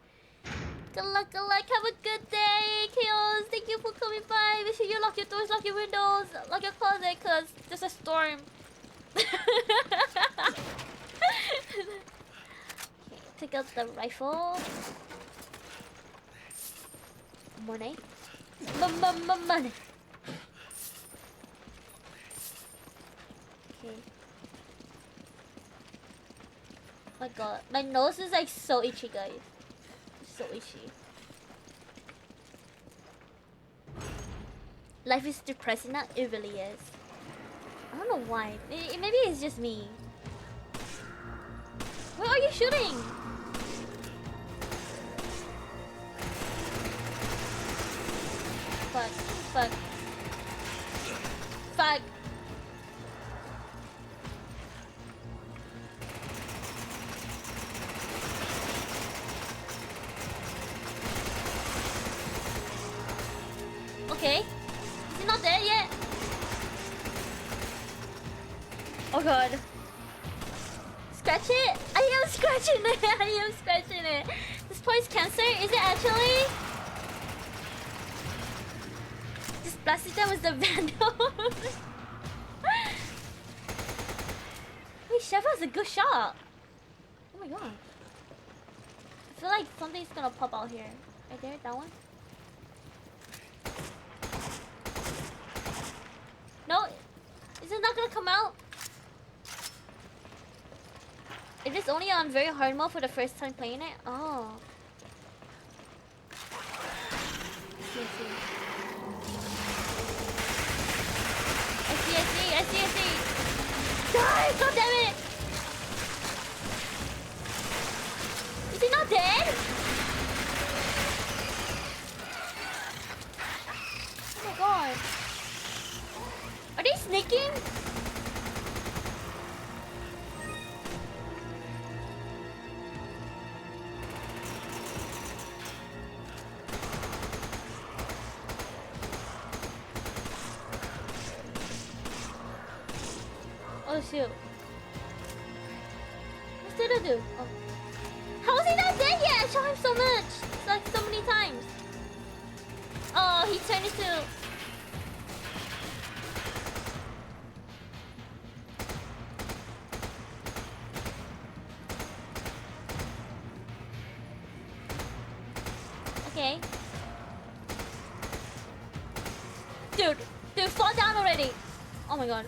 [SPEAKER 1] Good luck, good luck. Have a good day, Chaos. Thank you for coming by. Make sure you lock your doors, lock your windows, lock your closet, cause there's a storm. Okay, pick up the rifle. Money. Money. Okay. My god, my nose is like so itchy, guys. So itchy. Life is depressing now. It really is. I don't know why. Maybe it's just me. Where are you shooting? Fuck. Fuck. Fuck. Okay. Is he not dead yet? Oh god. Scratch it? I am scratching it. I am scratching it. This points cancer? Is it actually? Just blasted them with the vandal. Wait, Chef has a good shot. Oh my god. I feel like something's gonna pop out here. Right there, that one. No, is it not gonna come out? It is only on very hard mode for the first time playing it. Oh. I see. Die! God damn it! Is he not dead? Oh my god. Are they sneaking? Oh shoot. What did I do? Oh. How is he not dead yet? I shot him so much. It's like so many times. Oh, he turned into... Okay. Dude, fall down already. Oh my god.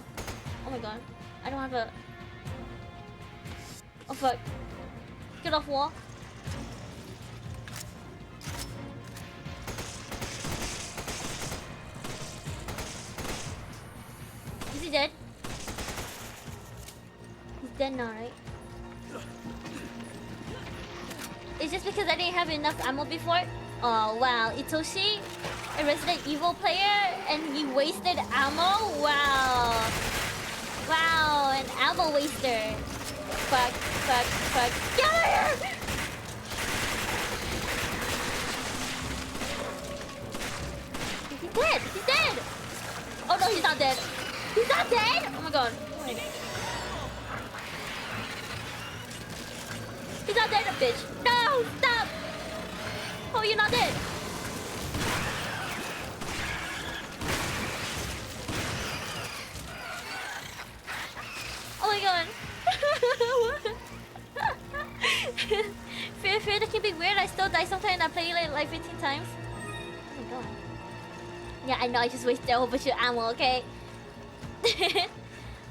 [SPEAKER 1] I don't have a... Oh fuck. Get off wall. Is he dead? He's dead now, right? It's just because I didn't have enough ammo before. Oh wow, Itoshi, a Resident Evil player, and he wasted ammo? Wow. Wow, an ammo waster. Fuck. Get out of here! He's dead! Oh no, he's not dead. He's not dead? Oh my god. He's not dead, bitch. No, stop! Oh, you're not dead. Oh my god. Fear that can be weird. I still die sometimes and I play like 15 times. Oh my god. Yeah, I know, I just wasted a whole bunch of ammo, okay?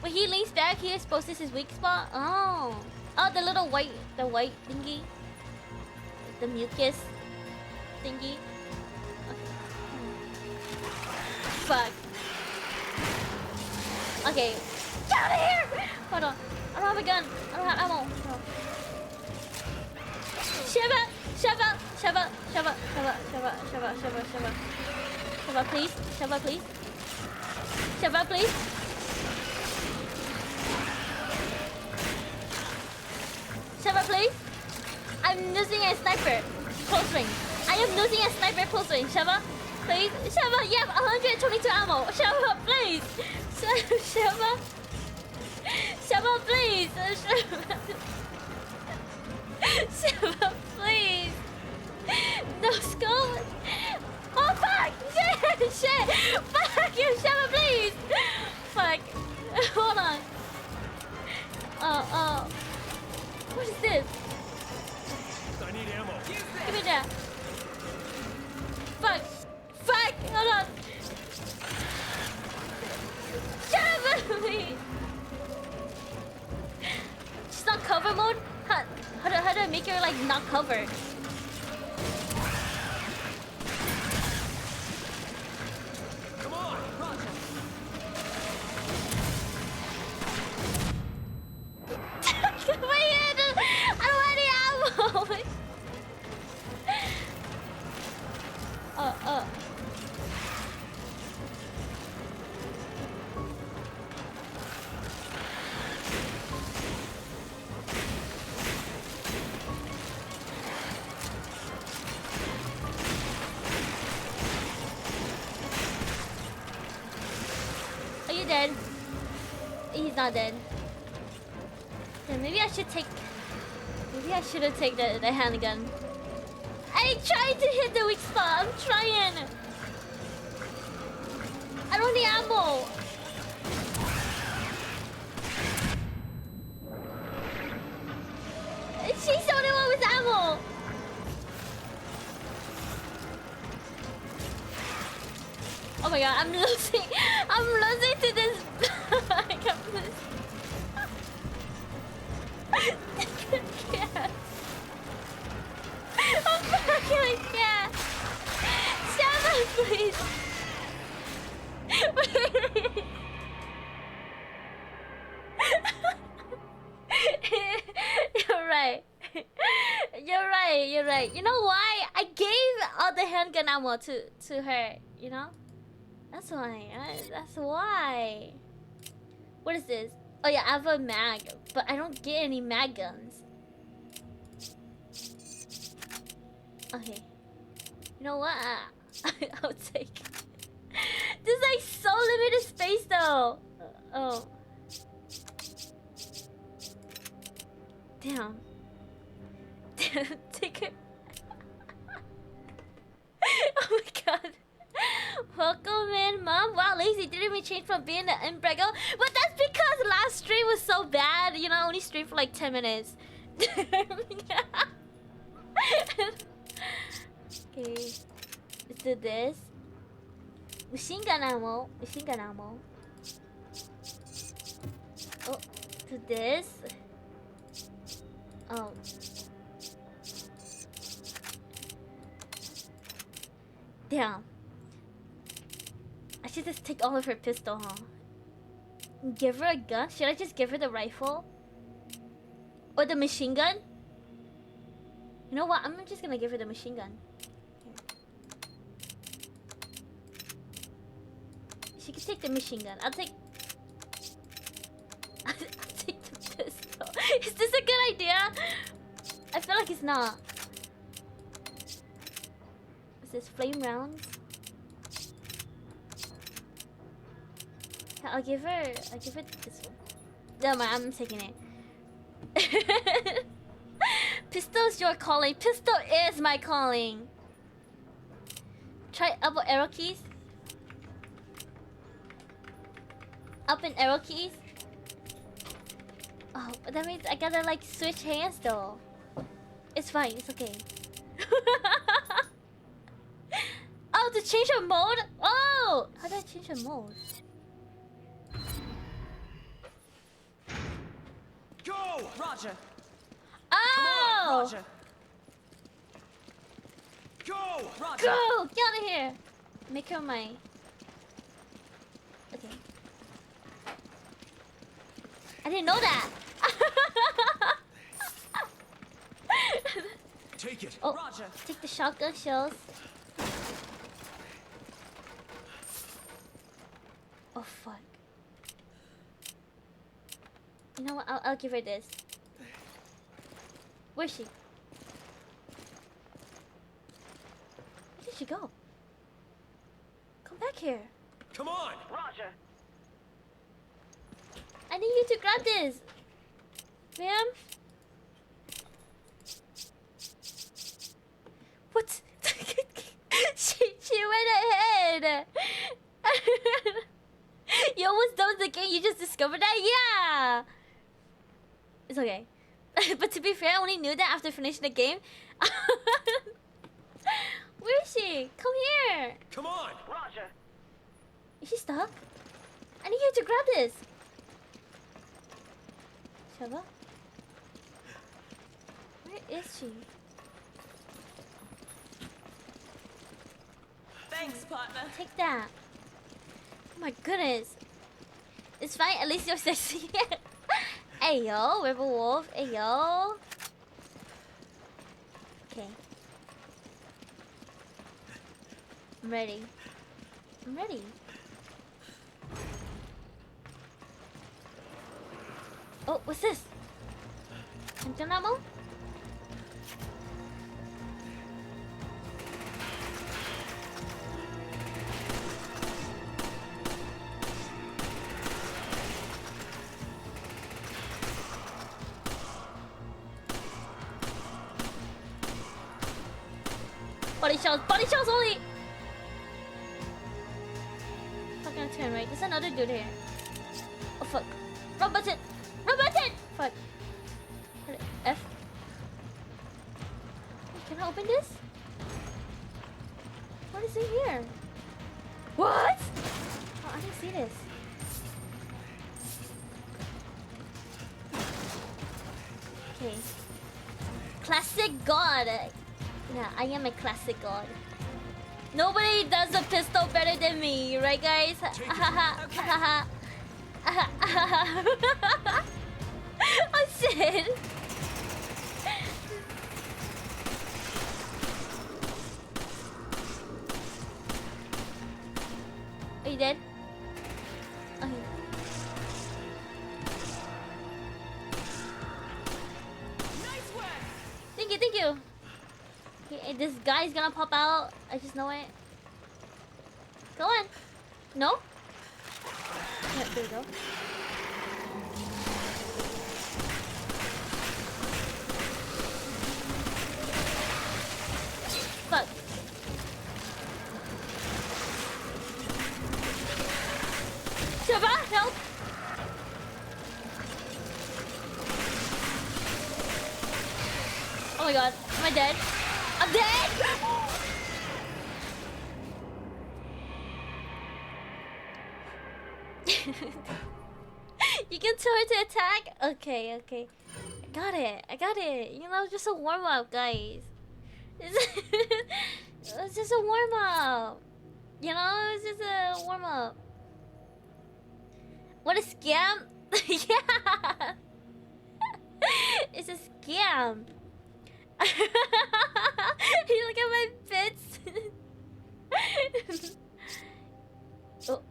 [SPEAKER 1] When he leans back, he exposes his weak spot. Oh. Oh, the little white thingy. The mucus thingy. Okay. Fuck. Okay. Get out of here! Hold on. I don't have a gun. I don't have ammo. No. Shava, Shava, Shava, Shava, Shava, Shava, Shava, Shava. Shava, please. Shava, please. Shava, please. Shava, please. I'm losing a sniper. Close range. I am losing a sniper close range. Shava, please. Shava, you have 122 ammo. Shava, please. Shava. Shava, please. Shava, please. No scope. Oh fuck! Shit! Shit! Fuck you, Shava, please. Fuck. Hold on. What is this?
[SPEAKER 2] I need ammo.
[SPEAKER 1] Give me that. Fuck. Fuck. Hold on. Shava, please. She's not cover mode? How do I make her like not covered?
[SPEAKER 3] Come on, Roger.
[SPEAKER 1] My head! I don't have any ammo! Are you dead? He's not dead. Yeah, maybe I should take... Maybe I should've taken the handgun. I tried to hit the weak spot. I'm trying. I don't need ammo. She's the only one with ammo. Oh my god, I'm losing to this. I can't lose. I can't. I'm fucking can't. Shut up, please. You're right. You're right. You know why? I gave all the handgun ammo to her, you know? That's why. That's why. What is this? Oh yeah, I have a mag, but I don't get any mag guns. Okay. You know what? I'll take. There's like so limited space though. Oh. Damn. Take it. Oh my god. Welcome in, Mom. Wow, Lazy didn't even change from being an imbrego. But that's because last stream was so bad. You know, I only streamed for like 10 minutes. Okay. Let's do this. Machine gun ammo. Machine gun ammo. Oh, do this. Oh. Damn. I should just take all of her pistol, huh? Give her a gun? Should I just give her the rifle? Or the machine gun? You know what? I'm just gonna give her the machine gun. She can take the machine gun. I'll take the pistol. Is this a good idea? I feel like it's not. Is this flame rounds? I'll give her this one. No, I'm taking it. Pistol's your calling. Pistol is my calling. Try up arrow keys. Up and arrow keys. Oh, but that means I gotta like switch hands though. It's fine. It's okay. Oh, to change her mode? Oh! How do I change her mode?
[SPEAKER 3] Go!
[SPEAKER 4] Roger.
[SPEAKER 1] Oh!
[SPEAKER 4] Come on, Roger.
[SPEAKER 3] Go!
[SPEAKER 4] Roger.
[SPEAKER 1] Go! Get out of here! Make her my... Okay. I didn't know that!
[SPEAKER 3] Take Take it.
[SPEAKER 1] Oh,
[SPEAKER 4] Roger.
[SPEAKER 1] take the shotgun shells. Oh fuck. You know what? I'll give her this. Where's she? Where did she go? Come back here.
[SPEAKER 3] Come on.
[SPEAKER 4] Roger.
[SPEAKER 1] I need you to grab this. Ma'am? What? she went ahead. You almost done the game. You just discovered that? Yeah. It's okay. But to be fair, I only knew that after finishing the game. Where is she? Come here.
[SPEAKER 3] Come on.
[SPEAKER 4] Roger.
[SPEAKER 1] Is she stuck? I need you to grab this. Shava? Where is she?
[SPEAKER 4] Thanks, partner.
[SPEAKER 1] Take that. Oh my goodness. It's fine, at least you're sexy. Hey yo, River Wolf. Hey yo. Okay. I'm ready. I'm ready. Oh, what's this? Handgun ammo? Body shells only! Fucking turn right. There's another dude here. Oh fuck. Wrong button! Wrong button! Fuck. F. Can I open this? What is in here? What? Oh, I didn't see this. Okay. Classic god. Yeah, I am a classic god. Nobody does a pistol better than me, right guys? Oh shit! Are you dead? Okay.
[SPEAKER 4] Nice work.
[SPEAKER 1] Thank you, thank you. Okay, this guy's gonna pop out. I just know it. Go on. No? Yeah, there we go. Fuck. Shiva, help! Oh my god, am I dead? I'm dead! You can tell her to attack? Okay, okay. I got it. I got it. You know, just a warm-up, guys. It's just a warm-up. You know, it's just a warm-up. What a scam! Yeah! It's a scam. You look at my bits. Oh,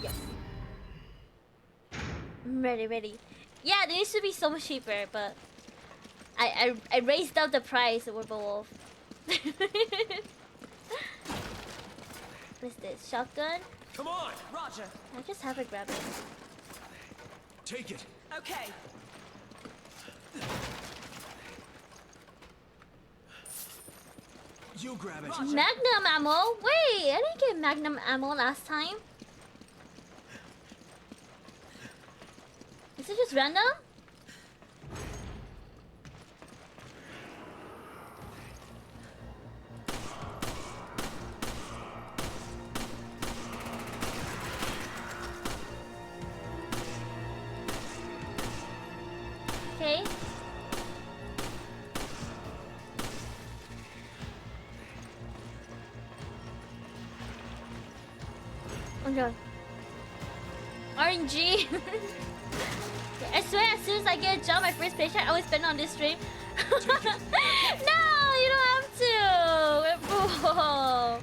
[SPEAKER 1] yes. I'm ready, ready. Yeah, they used to be so much cheaper, but I raised up the price of Wolf. What's this? Shotgun?
[SPEAKER 3] Come on.
[SPEAKER 4] Roger.
[SPEAKER 1] I just have to grab it.
[SPEAKER 3] Take it.
[SPEAKER 4] Okay.
[SPEAKER 3] You grab it.
[SPEAKER 4] Roger.
[SPEAKER 1] Magnum ammo? Wait, I didn't get Magnum ammo last time. Is it just random? Okay. Oh god. RNG. I swear, as soon as I get a job, my first paycheck, I always spend on this stream. No, you don't Oh,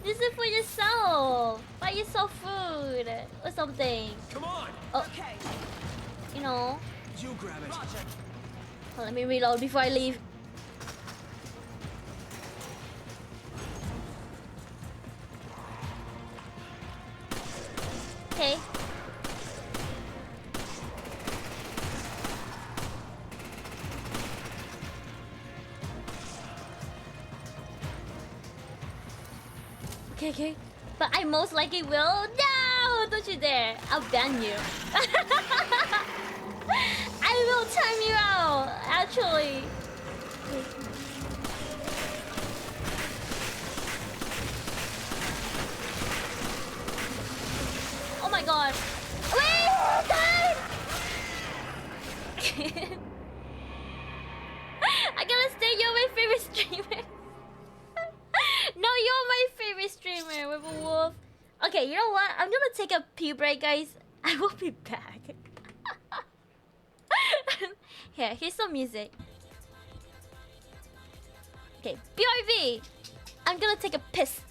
[SPEAKER 1] this is for yourself. Buy yourself food or something.
[SPEAKER 3] Come on!
[SPEAKER 1] Oh,
[SPEAKER 4] Okay.
[SPEAKER 1] you know.
[SPEAKER 3] You grab it.
[SPEAKER 4] Roger.
[SPEAKER 1] Let me reload before I leave. Okay. Okay. But I most likely will. No! Don't you dare. I'll ban you. I will time you out, actually. Oh my god. Wait! God! I gotta say, you're my favorite streamer. No, you're my favorite streamer, with a wolf. Okay, you know what? I'm gonna take a pee break, guys. I will be back. Here's some music. Okay, BRB. I'm gonna take a piss.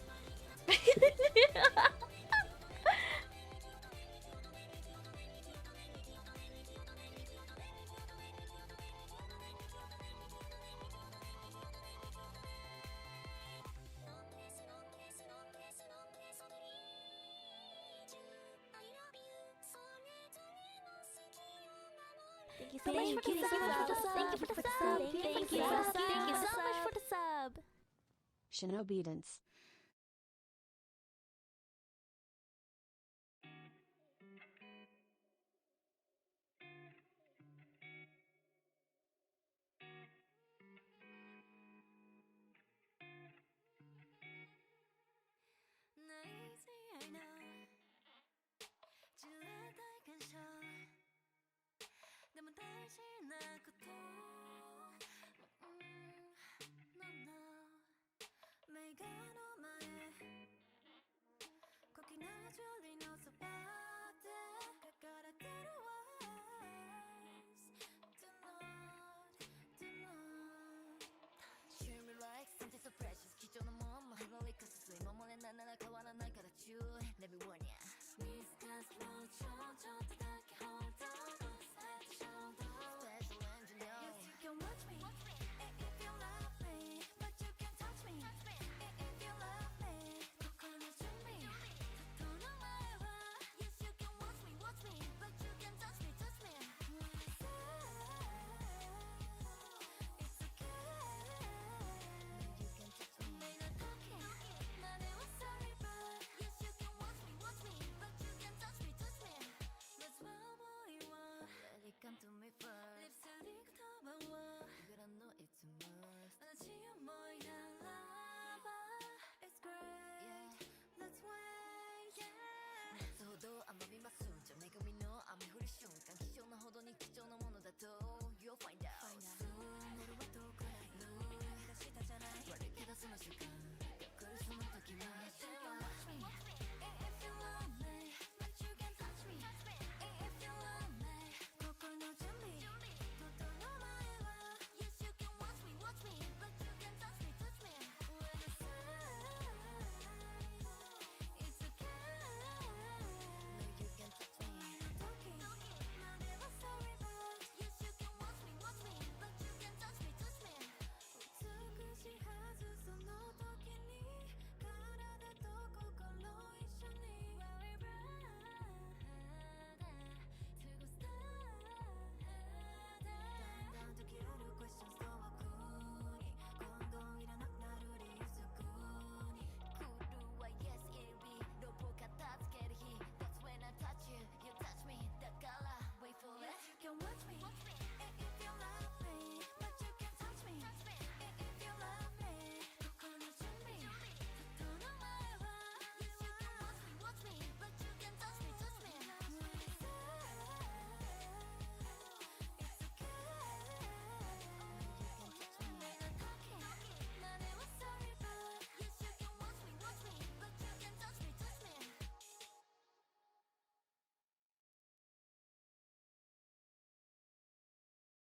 [SPEAKER 1] Thank you so much for the sub. Thank you for the sub. Thank you so much for the sub.
[SPEAKER 7] Shinobi dance.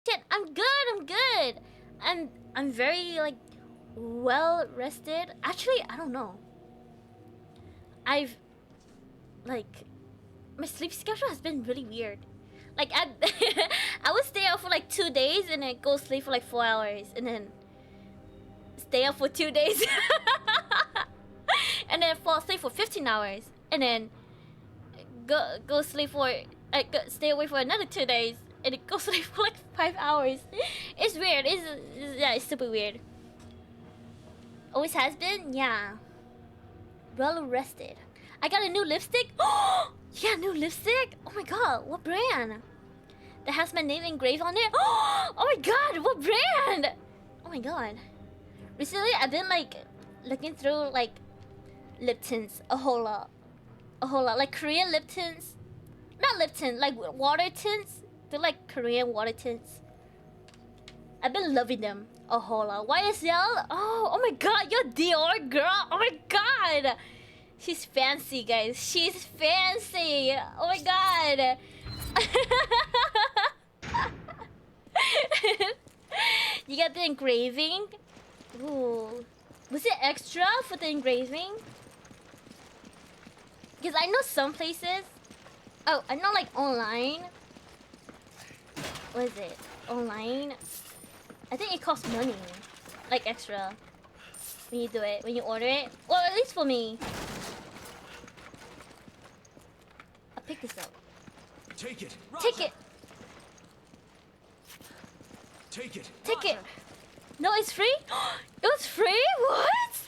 [SPEAKER 1] Shit, I'm good. I'm very like well rested. Actually, I don't know. I've like my sleep schedule has been really weird. Like I would stay up for like 2 days and then go sleep for like 4 hours and then stay up for 2 days and then fall asleep for 15 hours and then go sleep for stay awake for another 2 days and then go sleep for like 5 hours. It's weird. It's super weird. Always has been, yeah. Well rested. I got a new lipstick. Oh, yeah, new lipstick. Oh my god, what brand? That has my name engraved on it. Oh my god, what brand? Oh my god. Recently, I've been like looking through like lip tints a whole lot, like Korean lip tints. Not lip tint, like water tints. They're like Korean water tints. I've been loving them a whole lot. YSL. Oh my god, you're Dior girl. Oh my god. She's fancy, guys. She's fancy. Oh my god. You got the engraving? Ooh. Was it extra for the engraving? Because I know some places. Oh, I know like online. What is it? Online? I think it costs money. Like extra. When you do it. When you order it. Well, at least for me. I'll pick this up.
[SPEAKER 3] Take it.
[SPEAKER 1] Take it.
[SPEAKER 3] Take it.
[SPEAKER 1] Take it. No, it's free? It was free? What?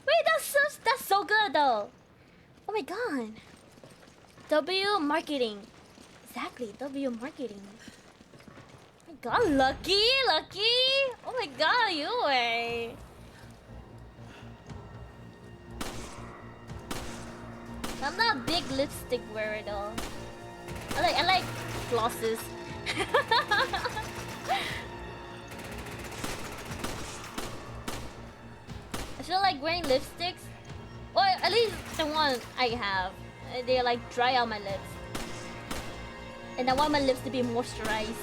[SPEAKER 1] Wait, that's so good though. Oh my god. W marketing. Exactly, W marketing. Oh my god, lucky. Oh my god, you way. I'm not a big lipstick wearer though. I like glosses. I feel like wearing lipsticks, or at least the one I have, they like dry out my lips, and I want my lips to be moisturized.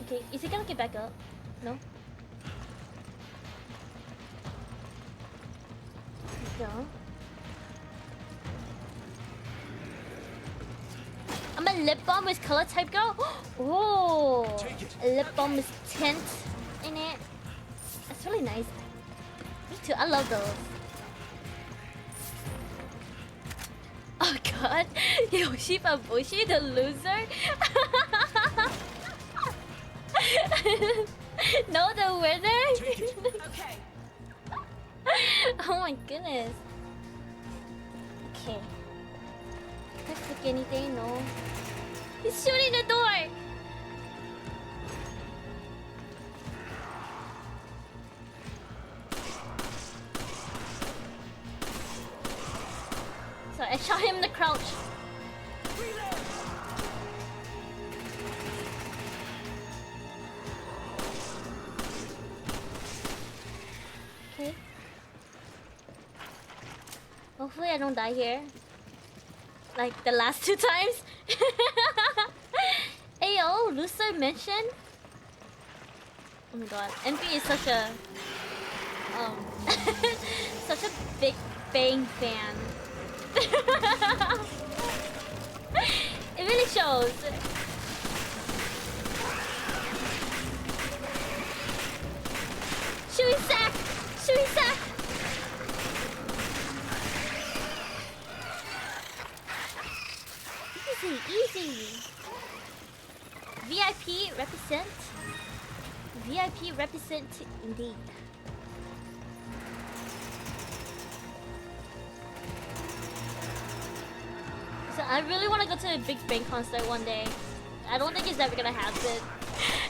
[SPEAKER 1] Okay, is he gonna get back up? No. Go. I'm a lip balm with color type girl. Oh, a lip balm with tint in it. That's really nice. Me too. I love those. Oh god, Yoshiba Bushi, the loser. No, the winner.
[SPEAKER 4] Okay.
[SPEAKER 1] Oh my goodness. Okay. Did I click anything? No. He's shooting the door! So I shot him in the crouch. Okay. Hopefully I don't die here. Like the last 2 times. Ayo, Lucer mentioned. Oh my god, MP is such a such a Big Bang fan. It really shows. Shooting sack! Shooting sack! Easy. VIP represent. VIP represent indeed. So I really want to go to a Big Bang concert one day. I don't think it's ever gonna happen.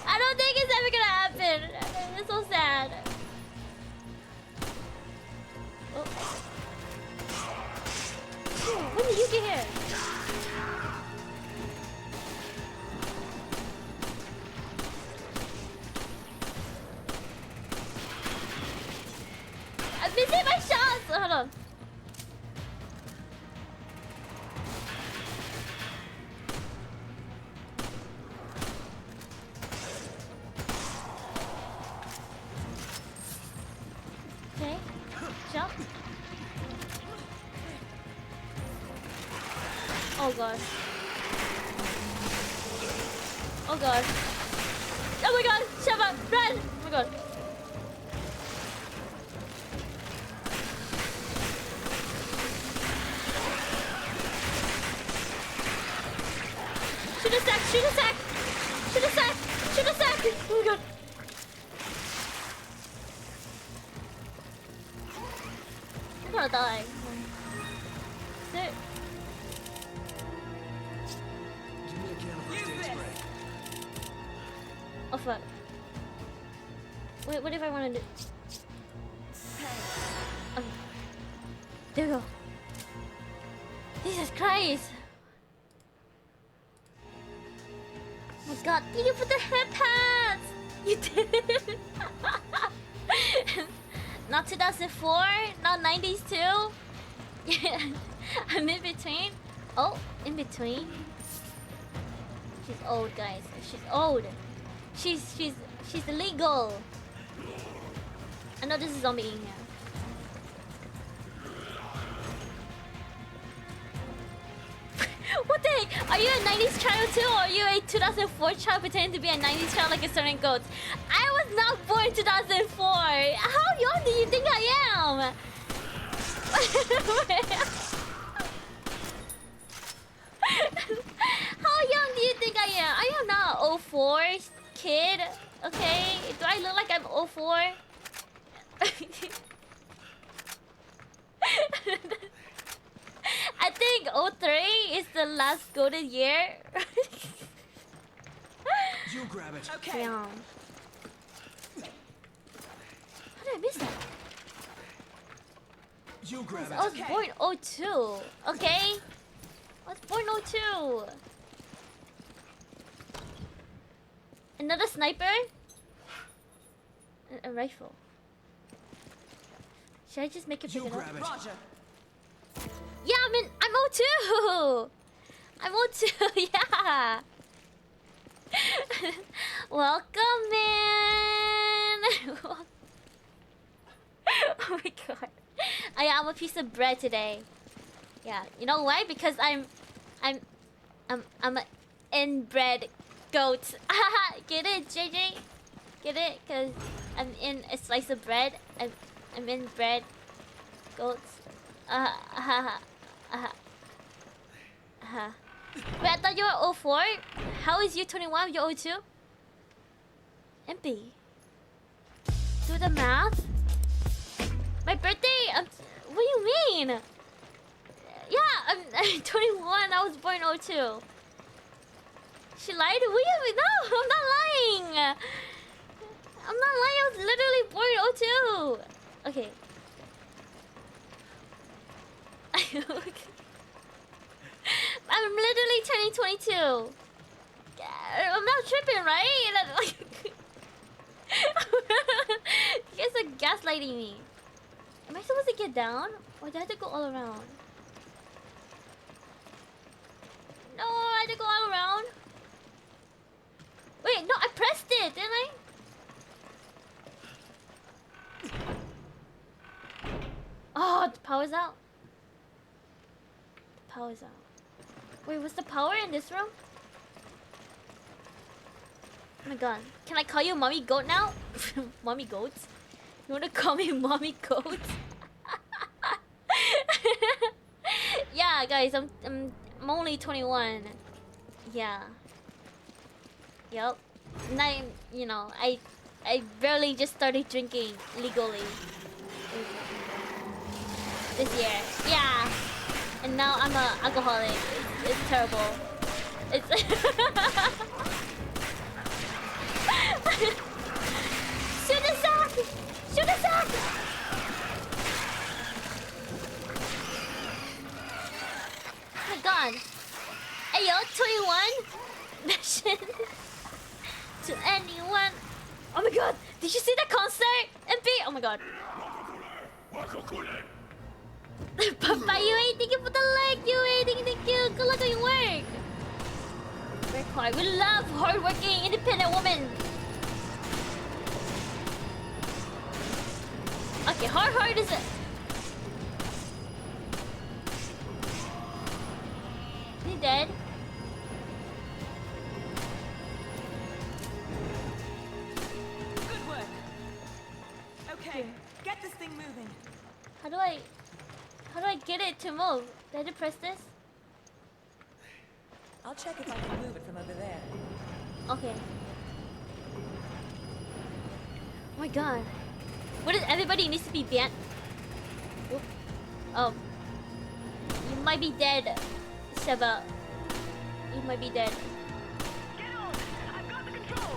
[SPEAKER 1] I don't think it's ever gonna happen. It's so sad. Oh. Ooh, when did you get here? I'm missing my shots! Oh, hold on. god. Oh god. Oh my god! Shut up! Run! Oh my god. Shoot a sack! Shoot a sack! Shoot a sack! Shoot a sack! Oh my god. I'm gonna die. Is it?
[SPEAKER 3] Give me a can of first
[SPEAKER 4] Use
[SPEAKER 3] aid
[SPEAKER 4] this.
[SPEAKER 3] spray.
[SPEAKER 1] Oh fuck. Wait, what if I want to do? Okay. There we go. Jesus Christ! Oh my god, you put the head pads! You did it! Not 2004, not 90s too. Yeah, I'm in between. Oh, in between. She's old, guys. She's old. She's illegal. I know this is zombie in here. What the heck? Are you a 90s child too, or are you a 2004 child pretending to be a 90s child like a certain goat? I was not born 2004. How young do you think I am? How young do you think I am? I am not an 04 kid. Okay, do I look like I'm 04? I think 03 is the last golden year.
[SPEAKER 3] You grab it.
[SPEAKER 4] Okay.
[SPEAKER 1] Damn. How did I miss that?
[SPEAKER 3] You grab
[SPEAKER 1] I was
[SPEAKER 3] it.
[SPEAKER 1] born 02. Okay. I was born 02. Another sniper? A rifle. Should I just make it pick
[SPEAKER 3] You
[SPEAKER 1] it up?
[SPEAKER 3] grab it.
[SPEAKER 4] Roger.
[SPEAKER 1] Yeah, I'm 02. I'm 02. Yeah. Welcome, man. Oh my god. I'm a piece of bread today. Yeah, you know why? Because I'm an inbred goat. Get it, JJ? Get it? Cause I'm in a slice of bread. I'm inbred goats. Wait, I thought you were 04. How is you 21? You're 02. MP. Do the math. My birthday? What do you mean? Yeah, I'm 21. I was born 02. She lied? No, I'm not lying. I'm not lying. I was literally born 02. Okay. I'm literally turning 22. I'm not tripping, right? You guys are gaslighting me. Am I supposed to get down? Or do I have to go all around? No, I have to go all around. Wait, no, I pressed it, didn't I? Oh, the power's out. The power's out. Wait, what's the power in this room? Oh my god. Can I call you Mommy Goat now? Mommy Goats? You wanna call me Mommy Goat? Yeah, guys, I'm only 21. Yeah. Yup. You know, I barely just started drinking legally this year. Yeah. And now I'm an alcoholic. It's terrible. It's shoot the sack! Shoot the sack! Oh my god. Hey yo, 21 mission to anyone. Oh my god, did you see the concert? MP? Oh my god. Papa, you thank you for the like, you thank you. Good luck on your work. Work hard. We love hardworking, independent women. Okay, how hard is it? Is he dead?
[SPEAKER 4] Get this thing moving.
[SPEAKER 1] How do I get it to move? Did I just press this?
[SPEAKER 4] I'll check if I can move it from over there.
[SPEAKER 1] Okay. Oh my god. What is everybody needs to be banned? Oop. Oh. You might be dead, Sheba. You might be dead.
[SPEAKER 4] Get on! I've got the control!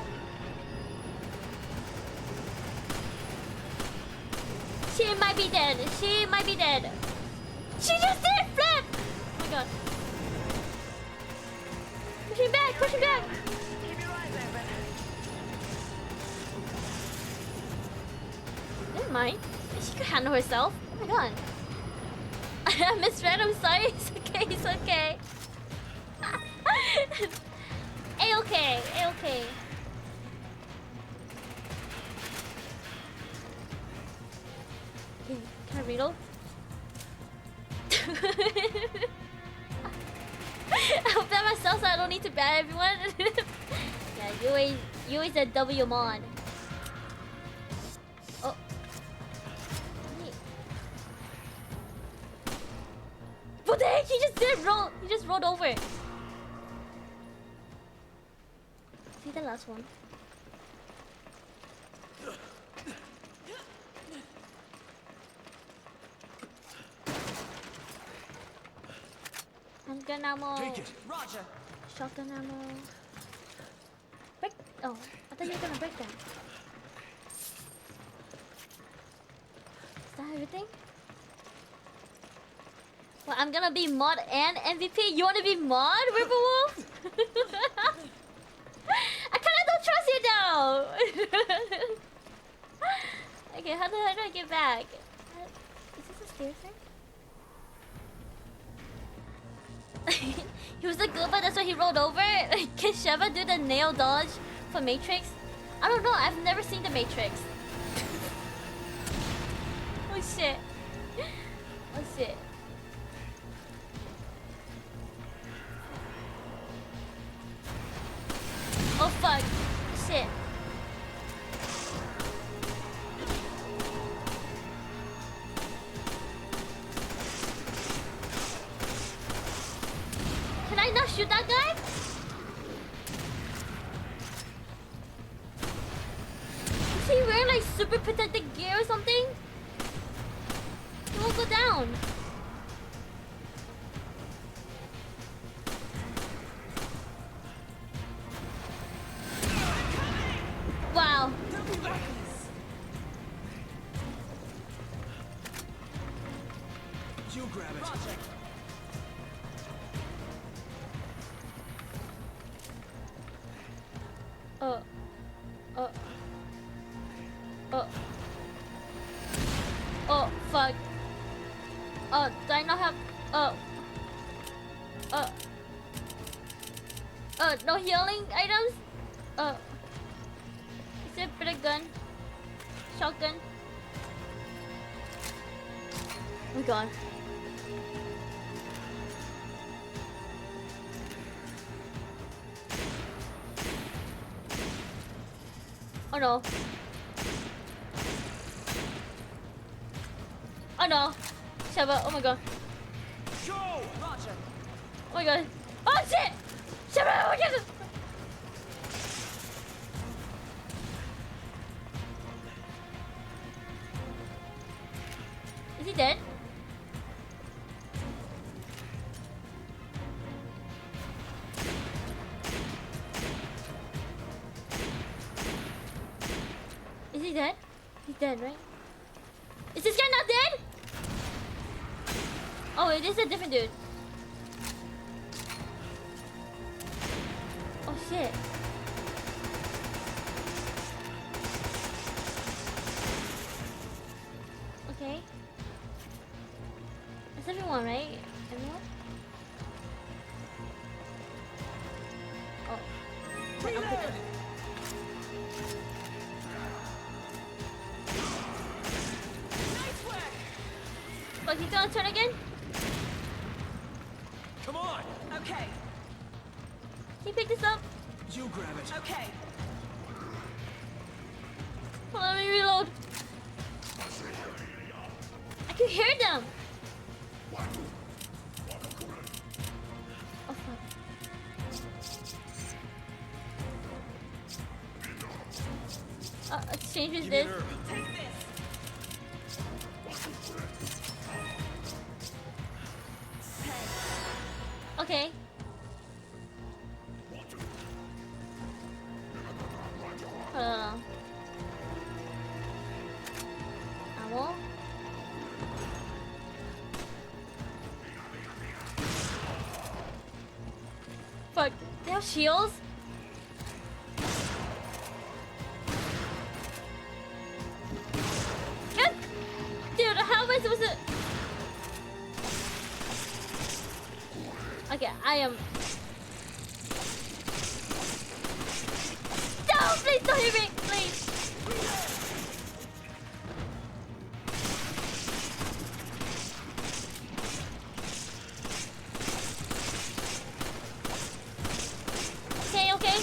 [SPEAKER 1] She might be dead. She might be dead. She just did flip! Oh my god. Push me back, push me back!
[SPEAKER 4] Keep your eyes open.
[SPEAKER 1] Never mind. She could handle herself. Oh my god. I misread, I'm sorry. It's okay, it's okay. A-okay, A-okay. Okay, can I reload? I'll ban myself so I don't need to ban everyone. Yeah, you always a W mod. Oh. Wait. What the heck? He just did roll. He just rolled over. See the last one. Handgun ammo.
[SPEAKER 3] Take it.
[SPEAKER 4] Roger.
[SPEAKER 1] Shotgun ammo. Break. Oh, I thought you were gonna break them. Is that everything? Well, I'm gonna be mod and MVP. You wanna be mod, Riverwolf? I kinda don't trust you though. Okay, how do I get back? Is this a stairs thing? He was a good, but that's why he rolled over. Can Sheva do the nail dodge for Matrix? I don't know. I've never seen the Matrix. Oh shit. Oh shit. Oh fuck. Shit. Can I not shoot that guy? Is he wearing like super protected gear or something? He won't go down. Wow.
[SPEAKER 3] You grab it.
[SPEAKER 1] Oh, fuck. Do I not have... no healing items? Is it a gun? Shotgun? Oh my god. Oh no. Oh no. Sheva, oh my god.
[SPEAKER 3] Go!
[SPEAKER 4] Roger.
[SPEAKER 1] Oh my god. Oh shit! Sheva, oh my god! Is he dead? Is he dead? He's dead, right? Is this guy not dead? Oh, it is a different dude. Oh shit. Okay. That's everyone, right? Everyone? Oh. Wait, I'm picking.
[SPEAKER 4] Nice work.
[SPEAKER 1] But he's gonna turn again?
[SPEAKER 3] Come on!
[SPEAKER 4] Okay.
[SPEAKER 1] Can you pick this up?
[SPEAKER 3] You grab it.
[SPEAKER 4] Okay.
[SPEAKER 1] Hold on, let me reload. you hear them? Oh fuck. Exchange is
[SPEAKER 3] Give me
[SPEAKER 1] this.
[SPEAKER 3] an herb.
[SPEAKER 4] Take this.
[SPEAKER 1] Okay. Ammo. Fuck, they have shields? God! Dude, how am I supposed to... Okay, I am... No, please don't hit me, please! Okay, okay.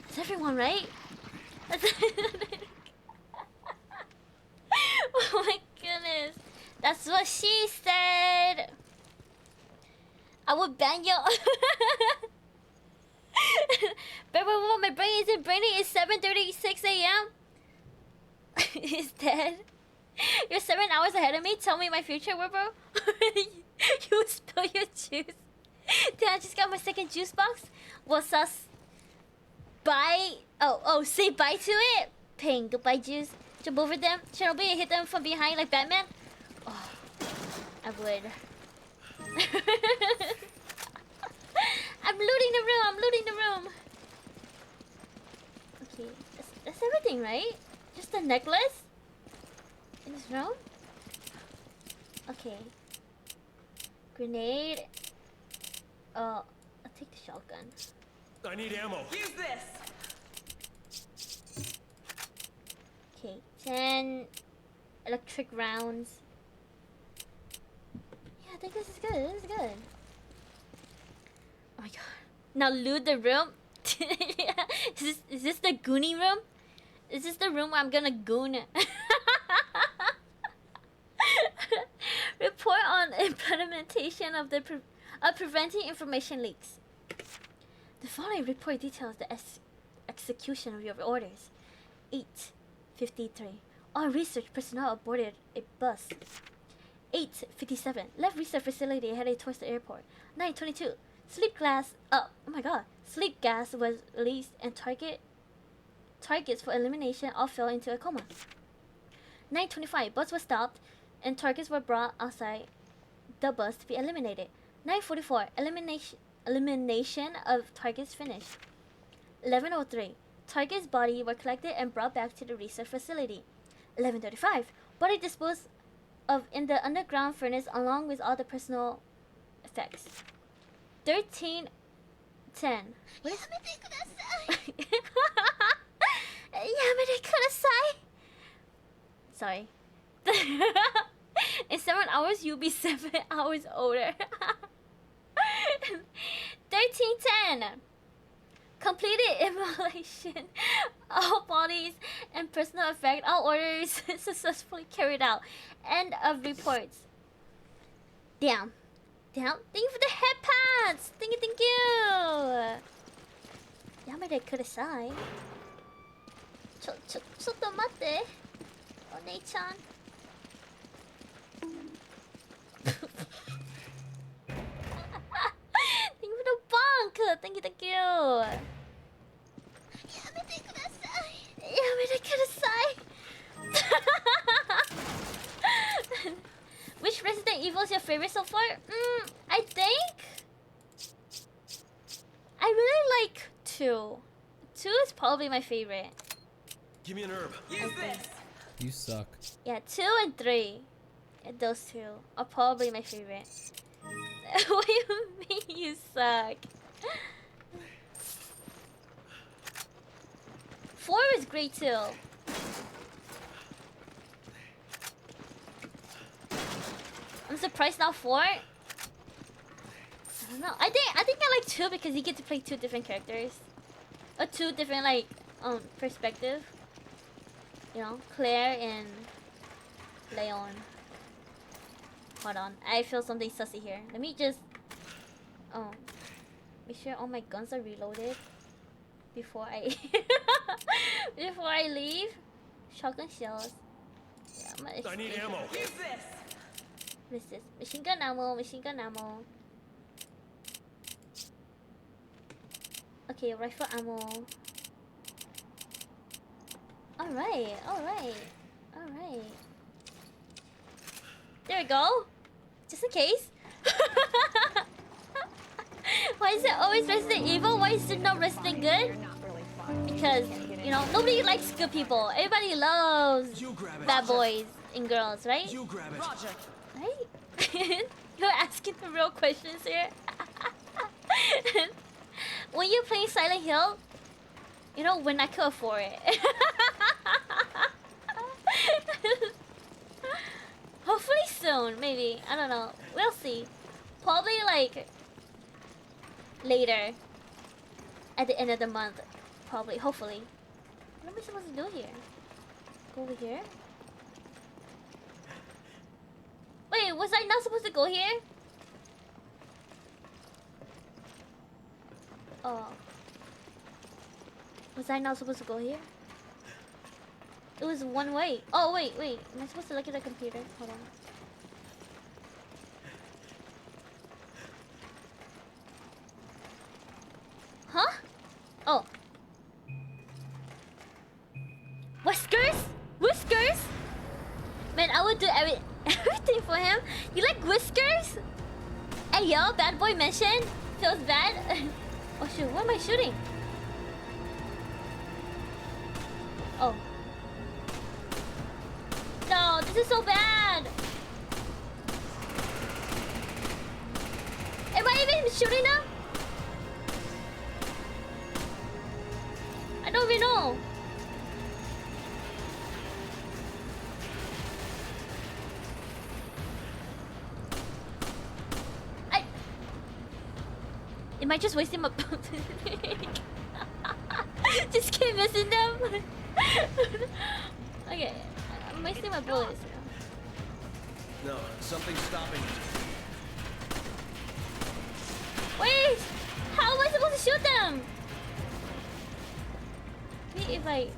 [SPEAKER 1] It's everyone, right? Oh my goodness. That's what she said. I would ban you. But my brain isn't braining. It's 7:36 a.m. He's dead. You're 7 hours ahead of me. Tell me my future, bro. You spill your juice. Damn, I just got my second juice box. What's us? Bye. Oh, say bye to it. Ping, goodbye juice. Jump over them. Chernobyl, hit them from behind like Batman. Oh, I would. I'm looting the room. I'm looting the room. Okay, that's everything, right? Just a necklace in this room. Okay. Grenade. I'll take the shotgun.
[SPEAKER 3] I need ammo.
[SPEAKER 4] Use this.
[SPEAKER 1] Okay, 10 electric rounds. Yeah, I think this is good. This is good. Oh my god. Now loot the room. Is this the goonie room? Is this the room where I'm gonna goon? Report on implementation of the preventing information leaks. The following report details the execution of your orders. 8:53. All research personnel aborted a bus. 8:57. Left research facility headed towards the airport. 9:22. Sleep gas. Oh my god. Sleep gas was released and targets for elimination all fell into a coma. 9:25. Bus was stopped and targets were brought outside the bus to be eliminated. 9:44. Elimination of targets finished. 11:03. Target's body were collected and brought back to the research facility. 11:35. Body disposed of in the underground furnace along with all the personal effects. 13:10. What is... Sorry. In 7 hours, you'll be 7 hours older. 13:10. Completed immolation. All bodies and personal effect. All orders successfully carried out. End of reports. Damn. Thank you for the headpats. Thank you. Yamete kudasai. ちょっと待って。お姉ちゃん。Thank you for the bunk. Thank you. やめてください。Which Resident Evil is your favorite so far? I think I really like 2. 2 is probably my favorite.
[SPEAKER 3] Give me an herb.
[SPEAKER 4] Use this.
[SPEAKER 8] You suck.
[SPEAKER 1] Yeah, 2 and 3. Yeah, those two are probably my favorite. What do you mean you suck? 4 is great too. I'm surprised now 4. I don't know. I think I like 2 because you get to play 2 different characters, or 2 different like perspective. You know, Claire and Leon. Hold on, I feel something sussy here. Let me just make sure all my guns are reloaded before I before I leave. Shotgun shells. Yeah,
[SPEAKER 3] I need ammo.
[SPEAKER 4] Use this.
[SPEAKER 1] What is this? Machine gun ammo, machine gun ammo. Okay, rifle ammo. Alright, alright, alright. There we go. Just in case. Why is it always Resident Evil? Why is it not Resident Good? Because, you know, nobody likes good people. Everybody loves bad boys and girls, right?
[SPEAKER 3] You grab it.
[SPEAKER 4] Roger.
[SPEAKER 1] Right? You're asking the real questions here. When you're playing Silent Hill, you know, when I could afford it. Hopefully soon, maybe. I don't know. We'll see. Probably like later. At the end of the month. Probably. Hopefully. What am I supposed to do here? Go over here? Wait, was I not supposed to go here? Oh. Was I not supposed to go here? It was one way. Oh, wait. Am I supposed to look at the computer? Hold on. Huh? Oh. Whiskers? Whiskers? Man, I would do everything for him. You like whiskers? Hey, yo, bad boy mention. Feels bad. Oh, shoot. What am I shooting? Oh. No, this is so bad. Am I even shooting them? I don't even know. Am I just wasting my just keep missing them? Okay, I'm wasting my bullets.
[SPEAKER 3] No, something's stopping it.
[SPEAKER 1] Wait! How am I supposed to shoot them? Maybe if I...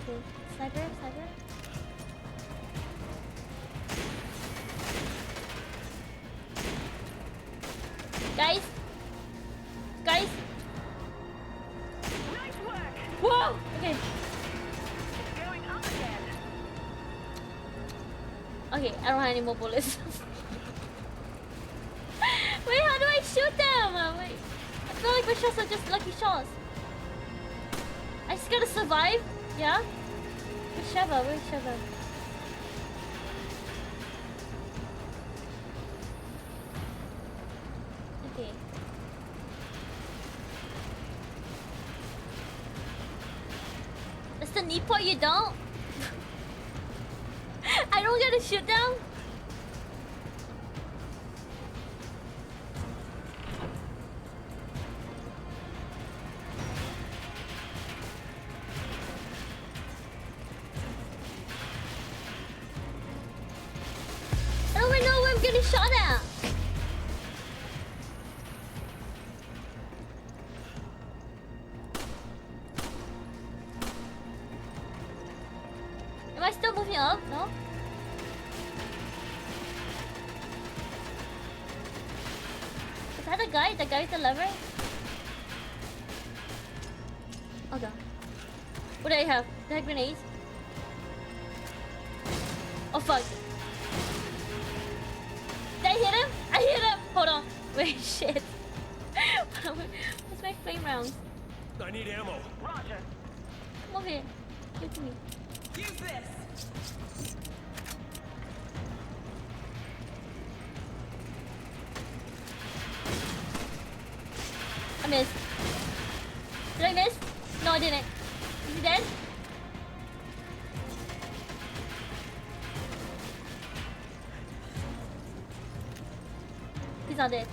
[SPEAKER 1] Okay, sniper. Guys!
[SPEAKER 4] Nice work.
[SPEAKER 1] Whoa! Okay.
[SPEAKER 4] It's going up again.
[SPEAKER 1] Okay, I don't have any more bullets. Wait, how do I shoot them? Wait. I feel like my shots are just lucky shots. I just gotta survive? Yeah? Where's Sheva? Okay. That's the neat part, you don't? I don't get to shoot them? I don't even know where I'm getting shot at. Am I still moving up? No? Is that the guy? The guy with the lever? Oh god. What do I have? Do I have grenades? Oh fuck. Did I hit him? I hit him! Hold on. Wait, shit. Where's my flame rounds?
[SPEAKER 3] I need ammo.
[SPEAKER 4] Roger.
[SPEAKER 1] Come over here. Give it to me.
[SPEAKER 4] Use this.
[SPEAKER 1] I missed. Did I miss? No, I didn't. Is he dead? He's not dead.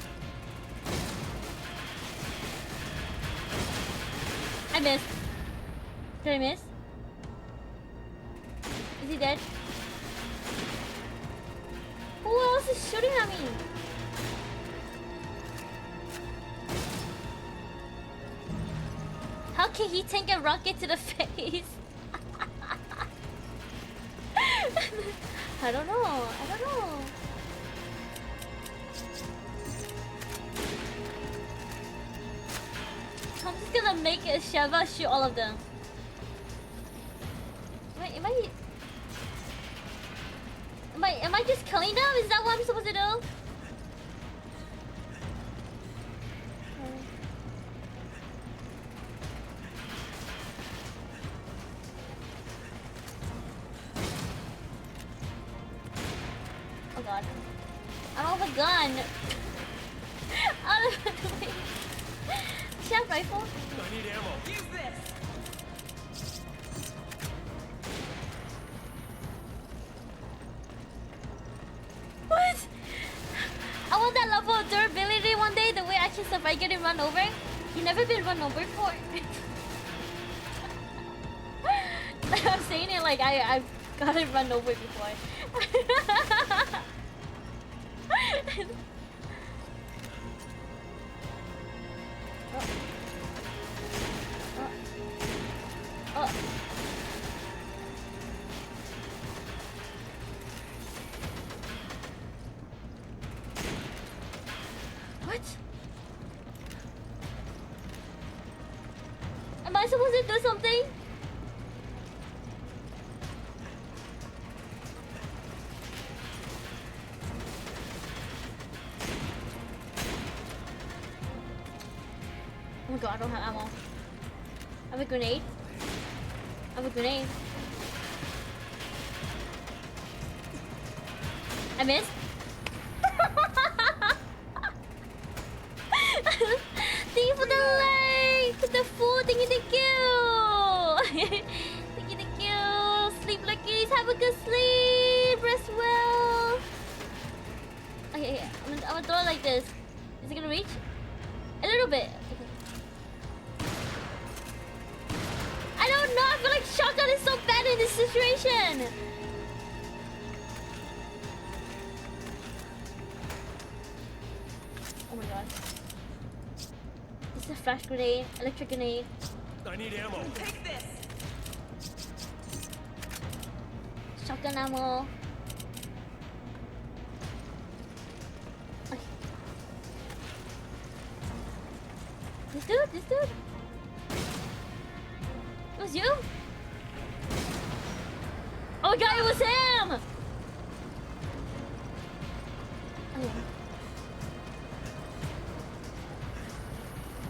[SPEAKER 1] I missed. Did I miss? Is he dead? Who else is shooting at me? How can he tank a rocket to the face? I don't know. I don't know. I'm just gonna make a Sheva shoot all of them. Wait, am I just killing them? Is that what I'm supposed to do? Oh god. I don't have a gun. Out of the way. She has rifle?
[SPEAKER 3] I need ammo.
[SPEAKER 4] Use this.
[SPEAKER 1] What? I want that level of durability one day, the way I can survive getting run over. You never been run over before. I'm saying it like I've gotten run over before. Oh. What? Am I supposed to do something? Oh my god, I don't have ammo. I have a grenade. I have a grenade. I missed. Thank you for the like, the food. Thank you, thank you. Thank you, thank you. Sleep, luckies. Have a good sleep. Rest well. Okay, I'm gonna throw it like this. Is it gonna reach? A little bit. Okay. I don't know. I feel like shotgun is so bad in this situation. Oh my god. This is a flash grenade, electric grenade.
[SPEAKER 3] I need ammo.
[SPEAKER 4] Take this.
[SPEAKER 1] Shotgun ammo. Okay. This dude. It was you? Oh my god, it was him!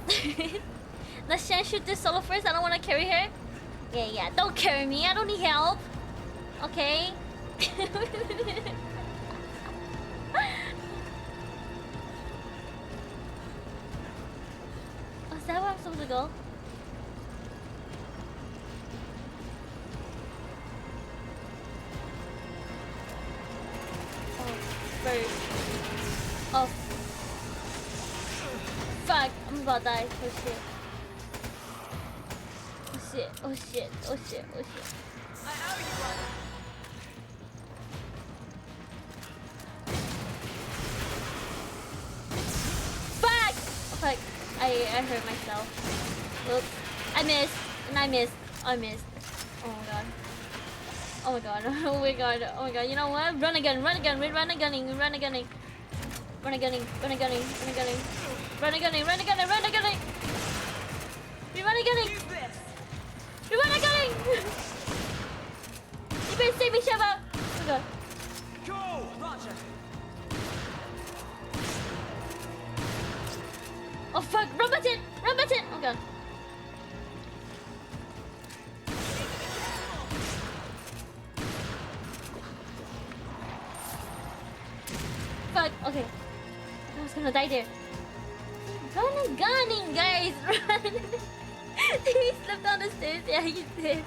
[SPEAKER 1] Okay. Let's Shan shoot this solo first. I don't want to carry her. Yeah. Don't carry me. I don't need help. Okay. Oh, is that where I'm supposed to go? Bird. Oh. Fuck. I'm about to die. Oh shit. Oh shit.
[SPEAKER 4] I owe you one.
[SPEAKER 1] Fuck! Fuck. I hurt myself. Oops. I missed. And I missed. I missed. Oh my god. Oh my god. Oh my god. Oh my god. You know what? Run again. We're run a gunning. We're run a gunning. We're run a gunning. You better save me, Sheva. Oh god.
[SPEAKER 3] Go!
[SPEAKER 4] Roger.
[SPEAKER 1] Oh fuck. Run button. Oh god. Fuck. Okay. I was gonna die there. Run and gunning, guys. Run. He slipped down the stairs. Yeah, he did.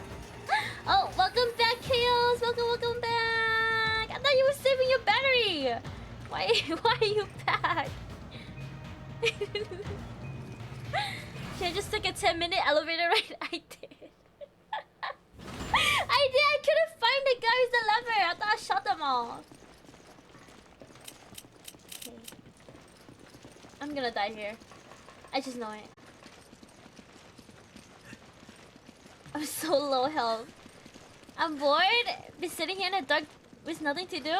[SPEAKER 1] Oh, welcome back, Chaos. Welcome back. I thought you were saving your battery. Why are you back? Should I just took a 10-minute elevator ride? I did. health. Okay. I'm gonna die here. I just know it. I'm so low health. I'm bored. Be sitting here in the dark with nothing to do.